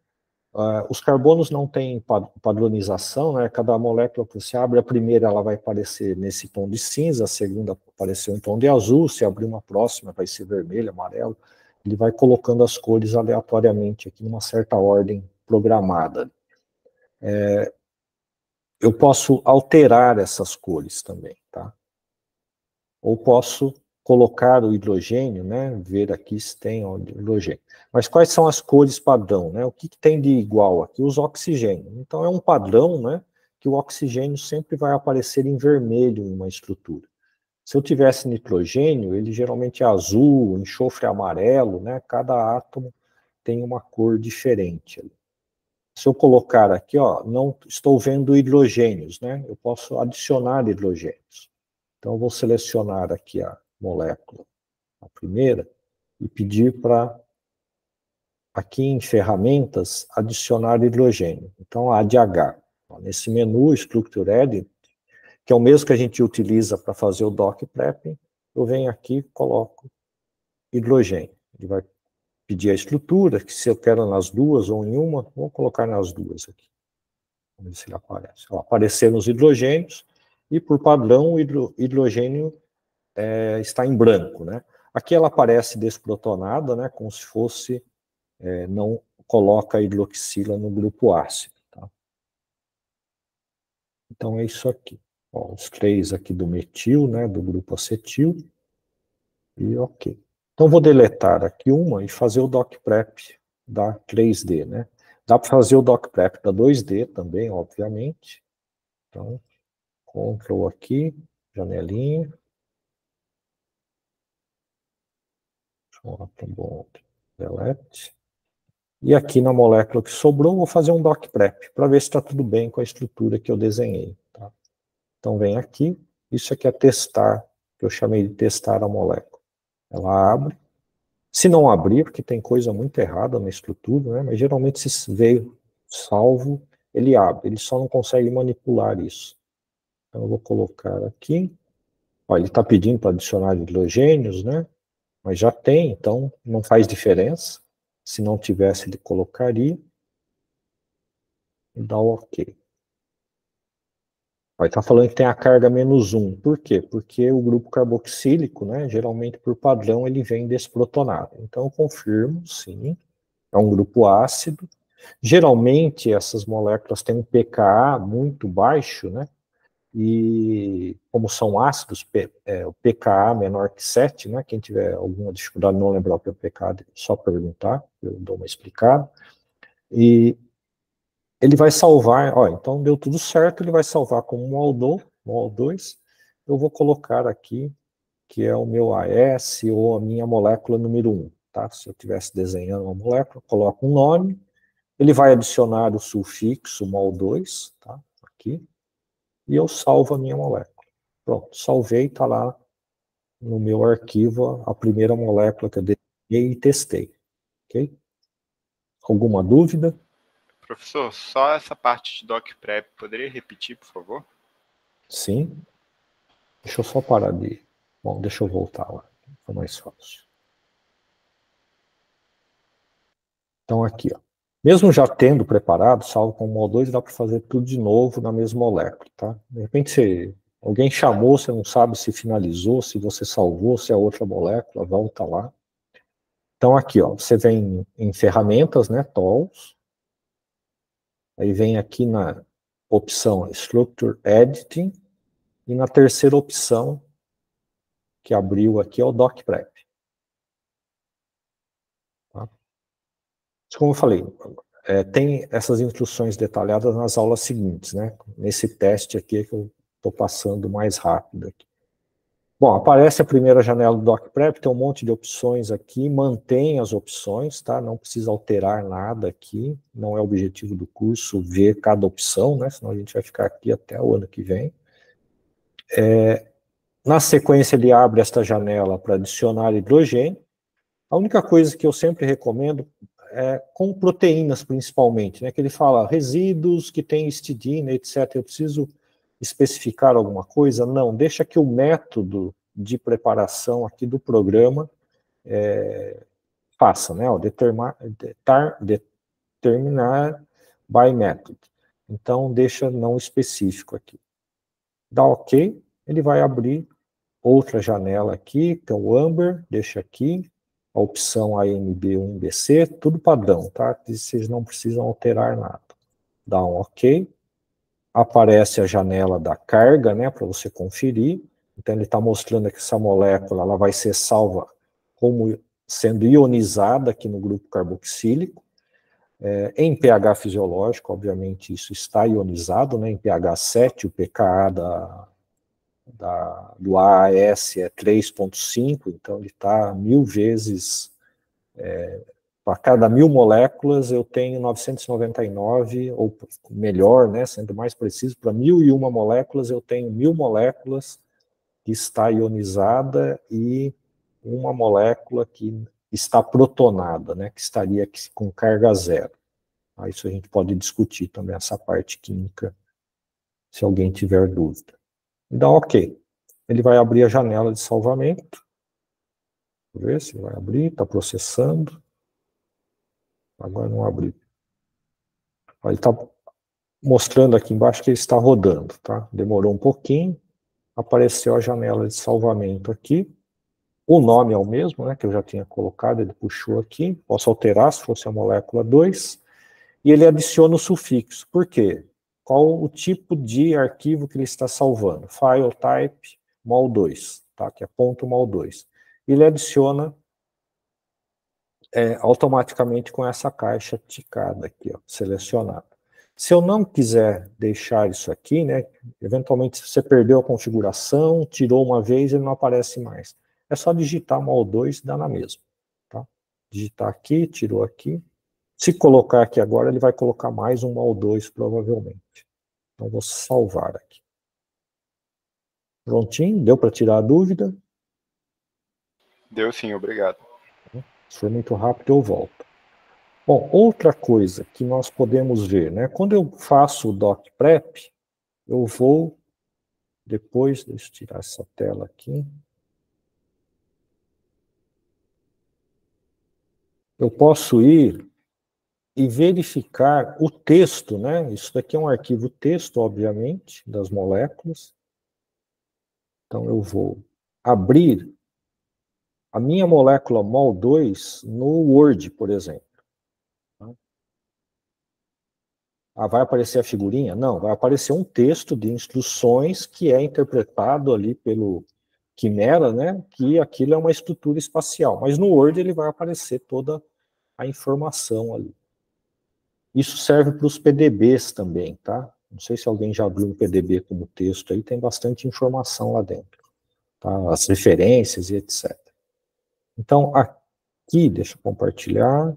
Speaker 1: Os carbonos não têm padronização, né? Cada molécula que você abre, a primeira ela vai aparecer nesse tom de cinza, a segunda apareceu em tom de azul, se abrir uma próxima vai ser vermelho, amarelo. Ele vai colocando as cores aleatoriamente aqui numa certa ordem programada. Eu posso alterar essas cores também, tá? Ou posso colocar o hidrogênio, né? Ver aqui se tem hidrogênio. Mas quais são as cores padrão, né? O que tem de igual aqui? Os oxigênios. Então é um padrão, né? Que o oxigênio sempre vai aparecer em vermelho em uma estrutura. Se eu tivesse nitrogênio, ele geralmente é azul, enxofre amarelo, né? Cada átomo tem uma cor diferente. Se eu colocar aqui, ó, não estou vendo hidrogênios, né? Eu posso adicionar hidrogênios. Então eu vou selecionar aqui a molécula, a primeira, e pedir para, aqui em ferramentas, adicionar hidrogênio. Então, a ADH. Nesse menu, Structure Edit, que é o mesmo que a gente utiliza para fazer o doc prep, eu venho aqui e coloco hidrogênio. Ele vai pedir a estrutura, que se eu quero nas duas ou em uma, vou colocar nas duas aqui. Vamos ver se ele aparece. Ó, apareceram os hidrogênios, e por padrão, o hidrogênio está em branco, né? Aqui ela aparece desprotonada, né? Como se fosse, não coloca a hidroxila no grupo ácido, tá? Então é isso aqui. Ó, os 3 aqui do metil, né? Do grupo acetil. E ok. Então vou deletar aqui uma e fazer o doc prep da 3D, né? Dá para fazer o doc prep da 2D também, obviamente. Então, Ctrl aqui, janelinha. Bom, delete. E aqui na molécula que sobrou, vou fazer um doc prep, para ver se está tudo bem com a estrutura que eu desenhei. Tá? Então vem aqui, isso aqui é testar, que eu chamei de testar a molécula. Ela abre. Se não abrir, porque tem coisa muito errada na estrutura, né? Mas geralmente se veio salvo, ele abre, ele só não consegue manipular isso. Então eu vou colocar aqui. Ó, ele está pedindo para adicionar hidrogênios, né? Mas já tem, então não faz diferença. Se não tivesse, ele colocaria. E dá o OK. Vai estar falando que tem a carga -1. Por quê? Porque o grupo carboxílico, né, geralmente por padrão, ele vem desprotonado. Então eu confirmo, sim, é um grupo ácido. Geralmente essas moléculas têm um pKa muito baixo, né? e como são ácidos, o pKa menor que 7, né? Quem tiver alguma dificuldade não lembrar o que é o pKa, é só perguntar, eu dou uma explicada. E ele vai salvar, ó, então deu tudo certo, ele vai salvar como MOL2, eu vou colocar aqui, que é o meu AS ou a minha molécula número 1, tá? Se eu estivesse desenhando uma molécula, coloco um nome, ele vai adicionar o sufixo MOL2, tá? Aqui, e eu salvo a minha molécula. Pronto, salvei, está lá no meu arquivo a primeira molécula que eu desenhei e testei, ok? Alguma dúvida?
Speaker 4: Professor, só essa parte de doc prep, poderia repetir, por favor?
Speaker 1: Sim. Deixa eu só parar de... Bom, deixa eu voltar lá, fica mais fácil. Então aqui, ó. Mesmo já tendo preparado, salvo com o MOL2, dá para fazer tudo de novo na mesma molécula, tá? De repente, alguém chamou, você não sabe se finalizou, se você salvou, se é outra molécula, volta lá. Então aqui, ó, você vem em ferramentas, né, tools, aí vem aqui na opção Structure Editing, e na terceira opção que abriu aqui é o Doc Prep. Tá? Como eu falei, tem essas instruções detalhadas nas aulas seguintes, né? Nesse teste aqui que eu estou passando mais rápido aqui. Bom, aparece a primeira janela do Doc Prep, tem um monte de opções aqui, mantém as opções, tá? Não precisa alterar nada aqui, não é o objetivo do curso ver cada opção, né? Senão a gente vai ficar aqui até o ano que vem. Na sequência ele abre esta janela para adicionar hidrogênio. A única coisa que eu sempre recomendo é com proteínas, principalmente, né, que ele fala resíduos que tem histidina, etc. Eu preciso especificar alguma coisa? Não, deixa que o método de preparação aqui do programa faça, né, ó, determinar by method. Então, deixa não específico aqui. Dá OK, ele vai abrir outra janela aqui, que é o Amber, deixa aqui, a opção AMB1BC, tudo padrão, tá? Vocês não precisam alterar nada. Dá um OK, aparece a janela da carga, né, para você conferir. Então ele está mostrando que essa molécula ela vai ser salva como sendo ionizada aqui no grupo carboxílico. Em pH fisiológico, obviamente isso está ionizado, né, em pH 7, o pKa do AAS é 3,5, então ele está 1000 vezes, para cada 1000 moléculas eu tenho 999, ou melhor, né, sendo mais preciso, para 1001 moléculas eu tenho 1000 moléculas que está ionizada e uma molécula que está protonada, né, que estaria aqui com carga zero. Isso a gente pode discutir também, essa parte química, se alguém tiver dúvida. Então, OK. Ele vai abrir a janela de salvamento. Vamos ver se vai abrir, está processando. Agora não abriu. Ele está mostrando aqui embaixo que ele está rodando, tá? Demorou um pouquinho. Apareceu a janela de salvamento aqui. O nome é o mesmo, né, que eu já tinha colocado, ele puxou aqui. Posso alterar se fosse a molécula 2. E ele adiciona o sufixo. Por quê? Qual o tipo de arquivo que ele está salvando? File type mol2, tá? Que é .mol2. Ele adiciona automaticamente com essa caixa ticada aqui, ó, selecionada. Se eu não quiser deixar isso aqui, né, eventualmente você perdeu a configuração, tirou uma vez, ele não aparece mais. É só digitar mol2 e dá na mesma. Tá? Digitar aqui, tirou aqui. Se colocar aqui agora, ele vai colocar mais um mol2 provavelmente. Então vou salvar aqui. Prontinho, deu para tirar a dúvida?
Speaker 4: Deu sim, obrigado.
Speaker 1: Se for muito rápido, eu volto. Bom, outra coisa que nós podemos ver, né? Quando eu faço o Doc Prep, eu vou, depois, deixa eu tirar essa tela aqui. Eu posso ir e verificar o texto, né? Isso daqui é um arquivo texto, obviamente, das moléculas. Então eu vou abrir a minha molécula MOL2 no Word, por exemplo. Ah, vai aparecer a figurinha? Não, vai aparecer um texto de instruções que é interpretado ali pelo Quimera, né? Que aquilo é uma estrutura espacial. Mas no Word ele vai aparecer toda a informação ali. Isso serve para os PDBs também, tá? Não sei se alguém já abriu um PDB como texto aí, tem bastante informação lá dentro, tá? As referências e etc. Então, aqui, deixa eu compartilhar.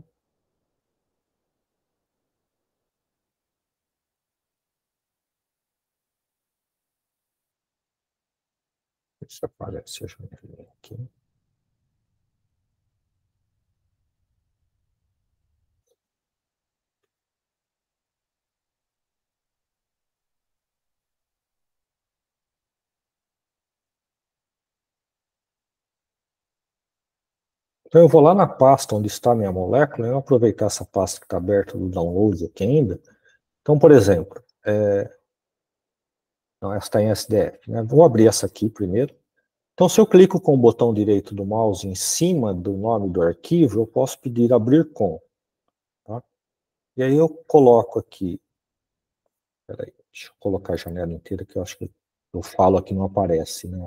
Speaker 1: Ver se aparece a janelinha aqui. Então, eu vou lá na pasta onde está a minha molécula, eu vou aproveitar essa pasta que está aberta do download aqui ainda. Então, por exemplo, não, essa está em SDF, né? Vou abrir essa aqui primeiro. Então, se eu clico com o botão direito do mouse em cima do nome do arquivo, eu posso pedir abrir com. Tá? E aí eu coloco aqui, peraí, deixa eu colocar a janela inteira, que eu acho que eu falo aqui não aparece, né?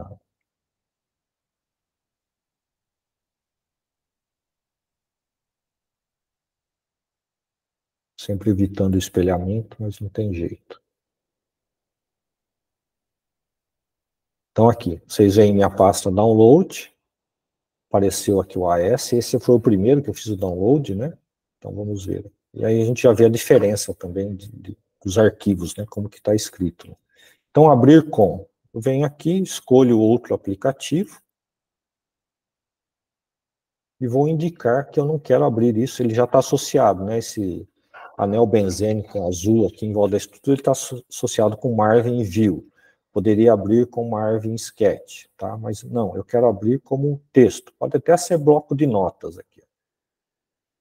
Speaker 1: Sempre evitando o espelhamento, mas não tem jeito. Então aqui, vocês veem minha pasta download, apareceu aqui o AS, esse foi o primeiro que eu fiz o download, né? Então vamos ver. E aí a gente já vê a diferença também dos arquivos, né? Como que está escrito. Né? Então abrir com, eu venho aqui, escolho outro aplicativo e vou indicar que eu não quero abrir isso, ele já está associado, né? Esse anel benzênico azul aqui em volta da estrutura, ele está associado com Marvin View. Poderia abrir com Marvin Sketch, tá? Mas não, eu quero abrir como texto. Pode até ser bloco de notas aqui.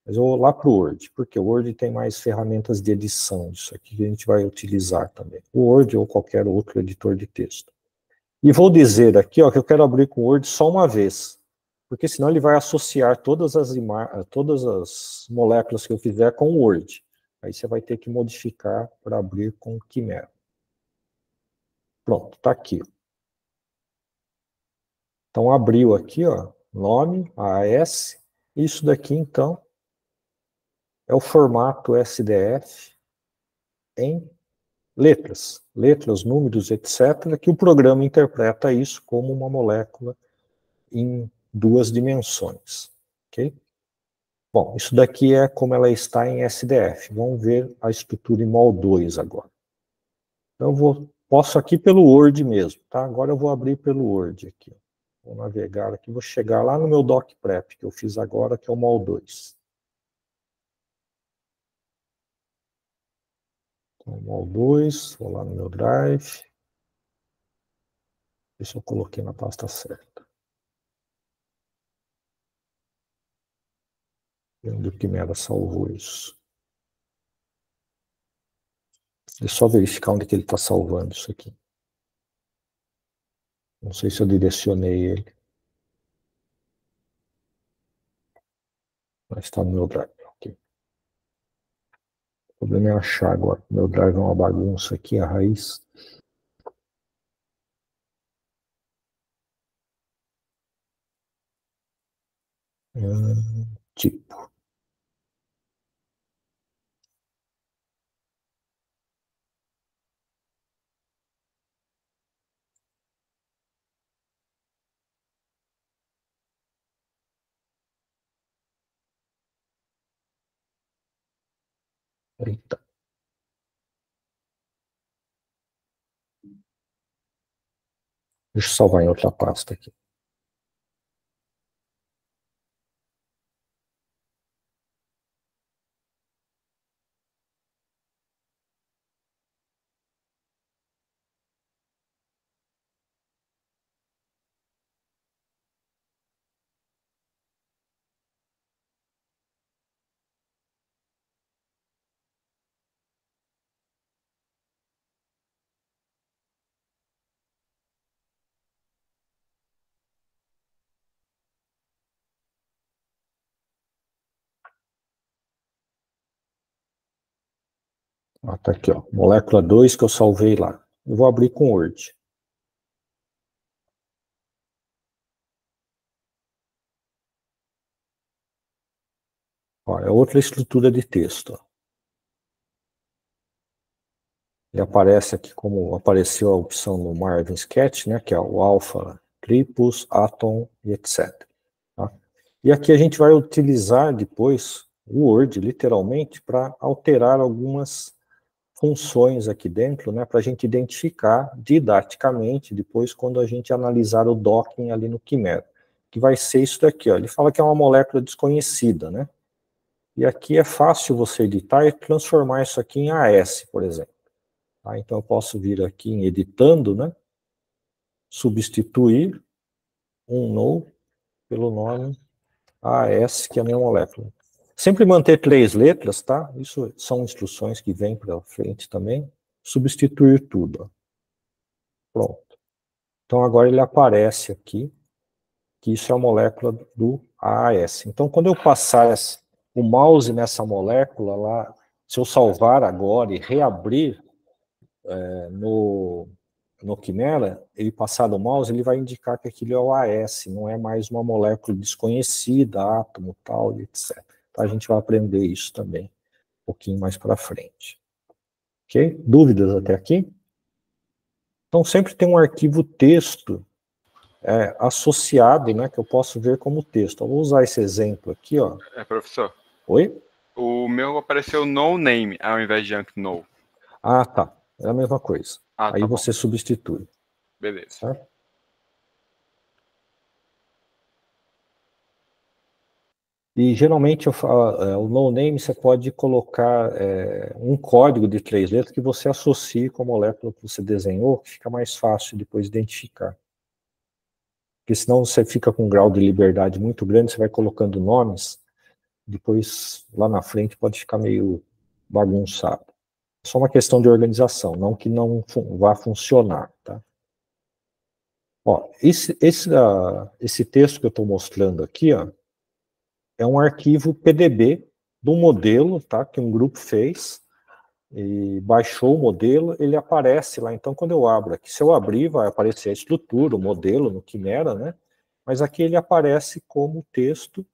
Speaker 1: Mas eu vou lá para o Word, porque o Word tem mais ferramentas de edição, isso aqui que a gente vai utilizar também. O Word ou qualquer outro editor de texto. E vou dizer aqui, ó, que eu quero abrir com o Word só uma vez, porque senão ele vai associar todas as moléculas que eu fizer com o Word. Aí você vai ter que modificar para abrir com o Quimera. Pronto, está aqui. Então abriu aqui, ó, nome, AS. Isso daqui, então, é o formato SDF em letras, números, etc., que o programa interpreta isso como uma molécula em duas dimensões. Ok? Bom, isso daqui é como ela está em SDF. Vamos ver a estrutura em MOL2 agora. Então, posso aqui pelo Word mesmo, tá? Agora eu vou abrir pelo Word aqui. Vou navegar aqui, vou chegar lá no meu DocPrep, que eu fiz agora, que é o MOL2. Então, MOL2, vou lá no meu Drive. Ver se eu coloquei na pasta certa. Onde o Quimera salvou isso. Deixa eu só verificar onde que ele está salvando isso aqui. Não sei se eu direcionei ele. Mas está no meu Drive. Okay. O problema é achar agora. Meu Drive é uma bagunça aqui, a raiz. Tipo. Eita. Deixa eu salvar em outra pasta aqui. Tá aqui, ó, molécula 2 que eu salvei lá. Eu vou abrir com Word. Ó, é outra estrutura de texto. Ó. Ele aparece aqui como apareceu a opção no Marvin Sketch, né, que é o alpha, tripus, atom e etc. Tá? E aqui a gente vai utilizar depois o Word, literalmente, para alterar algumas funções aqui dentro, né, para a gente identificar didaticamente depois quando a gente analisar o docking ali no Quimera, que vai ser isso daqui, ó. Ele fala que é uma molécula desconhecida, né, e aqui é fácil você editar e transformar isso aqui em AS, por exemplo. Tá? Então eu posso vir aqui em editando, né, substituir um no pelo nome AS, que é a minha molécula. Sempre manter 3 letras, tá? Isso são instruções que vêm para frente também. Substituir tudo. Ó. Pronto. Então agora ele aparece aqui, que isso é a molécula do AAS. Então quando eu passar o mouse nessa molécula lá, se eu salvar agora e reabrir no Quimera, ele passar o mouse, ele vai indicar que aquilo é o AS, não é mais uma molécula desconhecida, átomo, tal, etc. Então a gente vai aprender isso também um pouquinho mais para frente. Ok? Dúvidas até aqui? Então sempre tem um arquivo texto associado, né, que eu posso ver como texto. Eu vou usar esse exemplo aqui, ó.
Speaker 4: Professor.
Speaker 1: Oi?
Speaker 4: O meu apareceu no name ao invés de junk no.
Speaker 1: Ah, tá. É a mesma coisa. Aí
Speaker 4: tá
Speaker 1: você substitui.
Speaker 4: Beleza.
Speaker 1: Certo? E geralmente o no name você pode colocar um código de 3 letras que você associe com a molécula que você desenhou, que fica mais fácil depois identificar. Porque senão você fica com um grau de liberdade muito grande, você vai colocando nomes, depois lá na frente pode ficar meio bagunçado. É só uma questão de organização, não que não vá funcionar, tá? Ó, esse texto que eu estou mostrando aqui, ó, é um arquivo PDB do modelo, tá, que um grupo fez, e baixou o modelo, ele aparece lá. Então, quando eu abro aqui, se eu abrir, vai aparecer a estrutura, o modelo no Quimera, né? Mas aqui ele aparece como texto,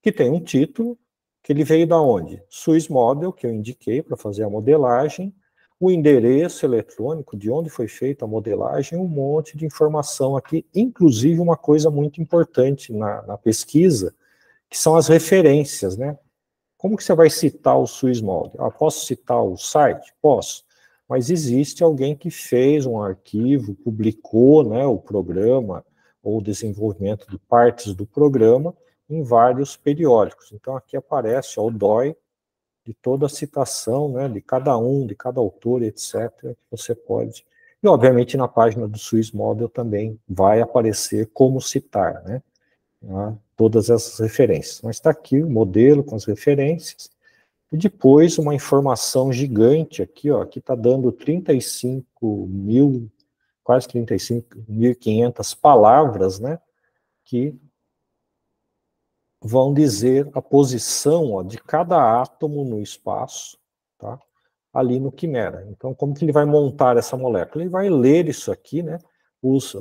Speaker 1: que tem um título, que ele veio da onde? Swiss Model, que eu indiquei para fazer a modelagem, o endereço eletrônico de onde foi feita a modelagem, um monte de informação aqui, inclusive uma coisa muito importante na pesquisa, que são as referências, né? Como que você vai citar o Swiss Model? Posso citar o site? Posso. Mas existe alguém que fez um arquivo, publicou, né, o programa, ou o desenvolvimento de partes do programa em vários periódicos. Então aqui aparece ó, o DOI de toda a citação, né, de cada autor, etc., que você pode. E obviamente na página do Swiss Model também vai aparecer como citar, né? Todas essas referências. Mas está aqui o modelo com as referências. E depois uma informação gigante aqui, ó, que está dando 35 mil, quase 35.500 palavras, né, que vão dizer a posição ó, de cada átomo no espaço, tá, ali no Quimera. Então, como que ele vai montar essa molécula? Ele vai ler isso aqui, né, os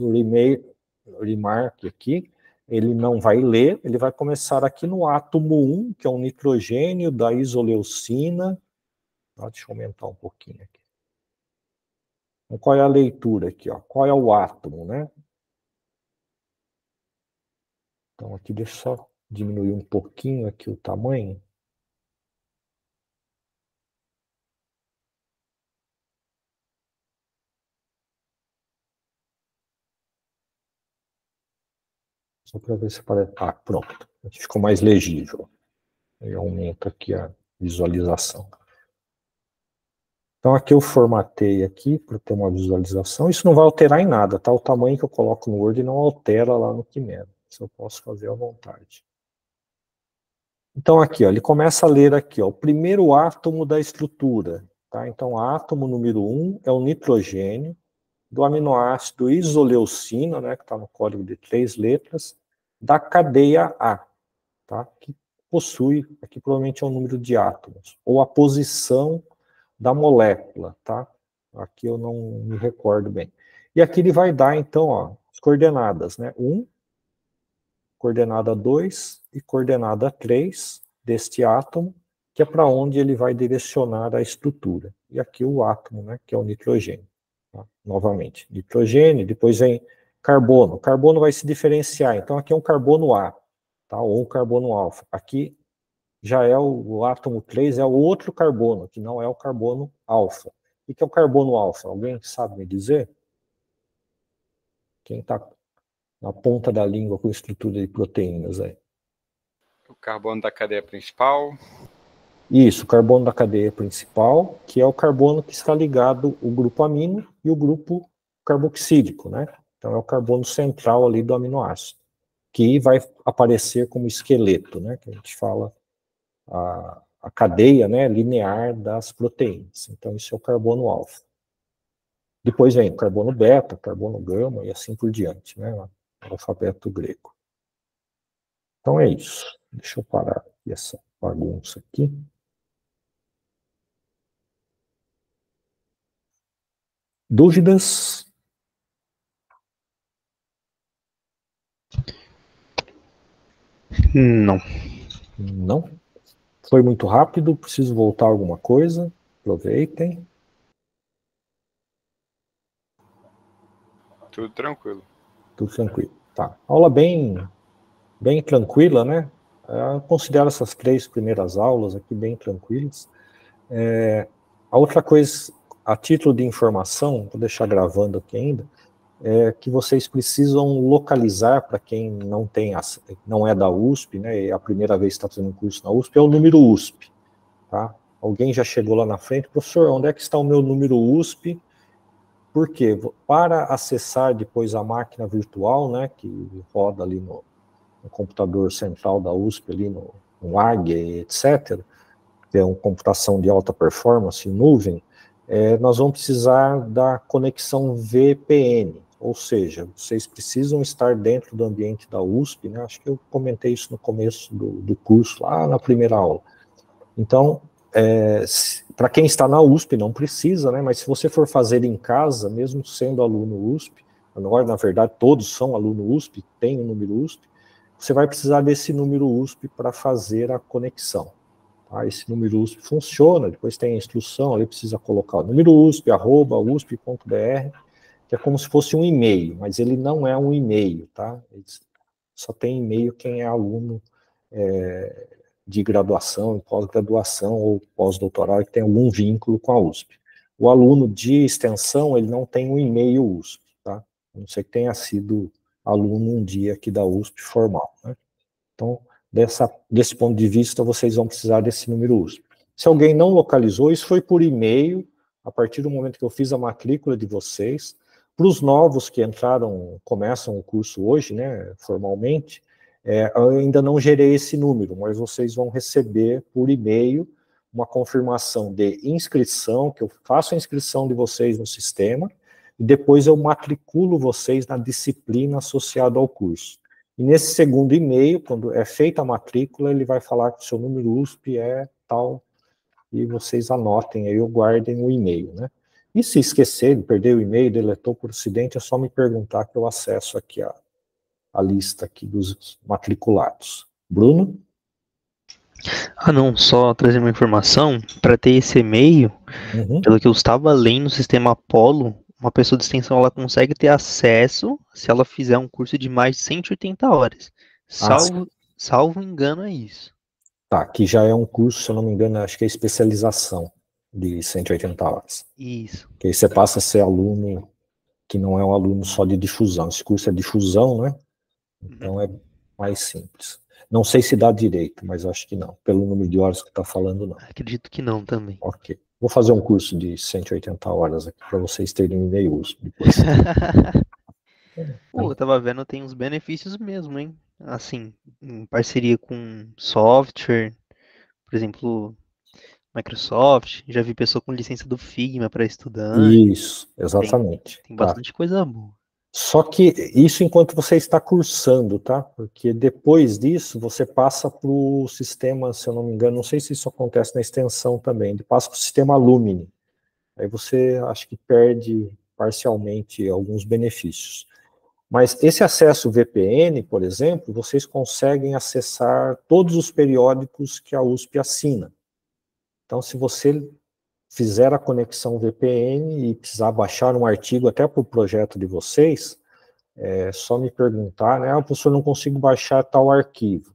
Speaker 1: remark aqui, ele não vai ler, ele vai começar aqui no átomo 1, que é um nitrogênio da isoleucina. Deixa eu aumentar um pouquinho aqui. Então, qual é a leitura aqui? Ó? Qual é o átomo, né? Então, aqui deixa eu só diminuir um pouquinho aqui o tamanho. Só para ver se parece. Pronto. Ficou mais legível. Eu aumento aqui a visualização. Então aqui eu formatei aqui para ter uma visualização. Isso não vai alterar em nada, tá? O tamanho que eu coloco no Word não altera lá no Quimera. Isso eu posso fazer à vontade. Então aqui, ó, ele começa a ler aqui, ó, o primeiro átomo da estrutura. Tá? Então átomo número 1 é o nitrogênio, do aminoácido isoleucina, né, que está no código de 3 letras, da cadeia A, tá? Que possui, aqui provavelmente é o número de átomos, ou a posição da molécula, tá? Aqui eu não me recordo bem. E aqui ele vai dar, então, ó, as coordenadas, né? 1, coordenada 2 e coordenada 3 deste átomo, que é para onde ele vai direcionar a estrutura. E aqui o átomo, né, que é o nitrogênio. Tá? Novamente, nitrogênio, depois vem carbono. O carbono vai se diferenciar, então aqui é um carbono A, tá? Ou um carbono alfa. Aqui já é o átomo 3, é o outro carbono, que não é o carbono alfa. O que é o carbono alfa? Alguém sabe me dizer? Quem está na ponta da língua com estrutura de proteínas aí?
Speaker 4: O carbono da cadeia principal.
Speaker 1: Isso, o carbono da cadeia principal, que é o carbono que está ligado ao grupo amino e o grupo carboxílico, né? Então é o carbono central ali do aminoácido, que vai aparecer como esqueleto, né? Que a gente fala a cadeia, né, linear das proteínas. Então isso é o carbono alfa. Depois vem o carbono beta, carbono gama e assim por diante, né? O alfabeto grego. Então é isso. Deixa eu parar aqui essa bagunça aqui. Dúvidas?
Speaker 5: Não.
Speaker 1: Não? Foi muito rápido? Preciso voltar alguma coisa? Aproveitem.
Speaker 4: Tudo tranquilo.
Speaker 1: Tudo tranquilo. Tá. Aula bem tranquila, né? Eu considero essas 3 primeiras aulas aqui bem tranquilas. A outra coisa, a título de informação, vou deixar gravando aqui ainda, é que vocês precisam localizar, para quem não é da USP, né, e é a primeira vez que está fazendo um curso na USP, é o número USP. Tá? Alguém já chegou lá na frente, professor, onde é que está o meu número USP? Por quê? Para acessar depois a máquina virtual, né, que roda ali no computador central da USP, ali no AG, etc., que é uma computação de alta performance em nuvem, nós vamos precisar da conexão VPN, ou seja, vocês precisam estar dentro do ambiente da USP, né? Acho que eu comentei isso no começo do curso, lá na primeira aula. Então, para quem está na USP, não precisa, né? Mas se você for fazer em casa, mesmo sendo aluno USP, agora, na verdade, todos são aluno USP, tem um número USP, você vai precisar desse número USP para fazer a conexão. Tá? Esse número USP funciona, depois tem a instrução, ali precisa colocar o número USP, @usp.br, que é como se fosse um e-mail, mas ele não é um e-mail, tá? Só tem e-mail quem é aluno de graduação, pós-graduação ou pós-doutorado, que tem algum vínculo com a USP. O aluno de extensão, ele não tem um e-mail USP, tá? A não ser que tenha sido aluno um dia aqui da USP formal, né? Então, desse ponto de vista, vocês vão precisar desse número USP. Se alguém não localizou, isso foi por e-mail, a partir do momento que eu fiz a matrícula de vocês. Para os novos que começam o curso hoje, né, formalmente, eu ainda não gerei esse número, mas vocês vão receber por e-mail uma confirmação de inscrição, que eu faço a inscrição de vocês no sistema, e depois eu matriculo vocês na disciplina associada ao curso. E nesse segundo e-mail, quando é feita a matrícula, ele vai falar que o seu número USP é tal, e vocês anotem aí ou guardem o e-mail, né? E se esquecer, perder o e-mail, deletou por acidente, é só me perguntar que eu acesso aqui a lista aqui dos matriculados. Bruno?
Speaker 5: Não, só trazer uma informação, para ter esse e-mail, pelo que eu estava lendo no sistema Apollo, uma pessoa de extensão ela consegue ter acesso se ela fizer um curso de mais de 180 horas. Salvo engano, é isso.
Speaker 1: Tá, aqui já é um curso, se eu não me engano, acho que é especialização de 180 horas.
Speaker 5: Isso.
Speaker 1: Que aí você passa a ser aluno que não é um aluno só de difusão. Esse curso é difusão, né? Então é mais simples. Não sei se dá direito, mas acho que não. Pelo número de horas que está falando, não.
Speaker 5: Acredito que não também.
Speaker 1: Ok. Vou fazer um curso de 180 horas aqui para vocês terem um e-mail depois.
Speaker 5: Pô, eu tava vendo, tem uns benefícios mesmo, hein? Assim, em parceria com software, por exemplo, Microsoft. Já vi pessoa com licença do Figma para estudante.
Speaker 1: Isso, exatamente.
Speaker 5: Tem bastante coisa boa.
Speaker 1: Só que isso enquanto você está cursando, tá? Porque depois disso você passa para o sistema, se eu não me engano, não sei se isso acontece na extensão também, ele passa para o sistema Alumni. aí você acho que perde parcialmente alguns benefícios. Mas esse acesso VPN, por exemplo, vocês conseguem acessar todos os periódicos que a USP assina. Então, se você fizer a conexão VPN e precisar baixar um artigo até para o projeto de vocês, é só me perguntar, né? Professor, não consigo baixar tal arquivo.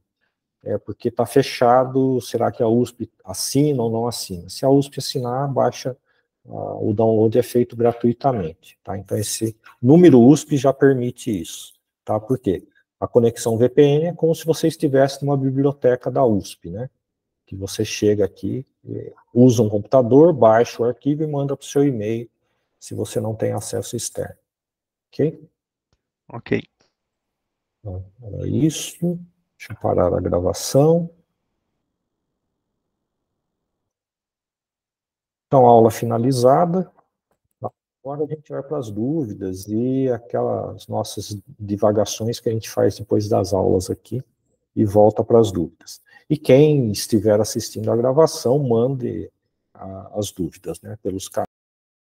Speaker 1: É porque está fechado, será que a USP assina ou não assina? Se a USP assinar, baixa, o download é feito gratuitamente, tá? Então esse número USP já permite isso, tá? Por quê? A conexão VPN é como se você estivesse numa biblioteca da USP, né? Que você chega aqui, usa um computador, baixa o arquivo e manda para o seu e-mail, se você não tem acesso externo, ok?
Speaker 5: Ok.
Speaker 1: Então, era isso. Deixa eu parar a gravação. Então, aula finalizada. Agora a gente vai para as dúvidas e aquelas nossas divagações que a gente faz depois das aulas aqui e volta para as dúvidas. E quem estiver assistindo a gravação, mande as dúvidas, né, pelos canais.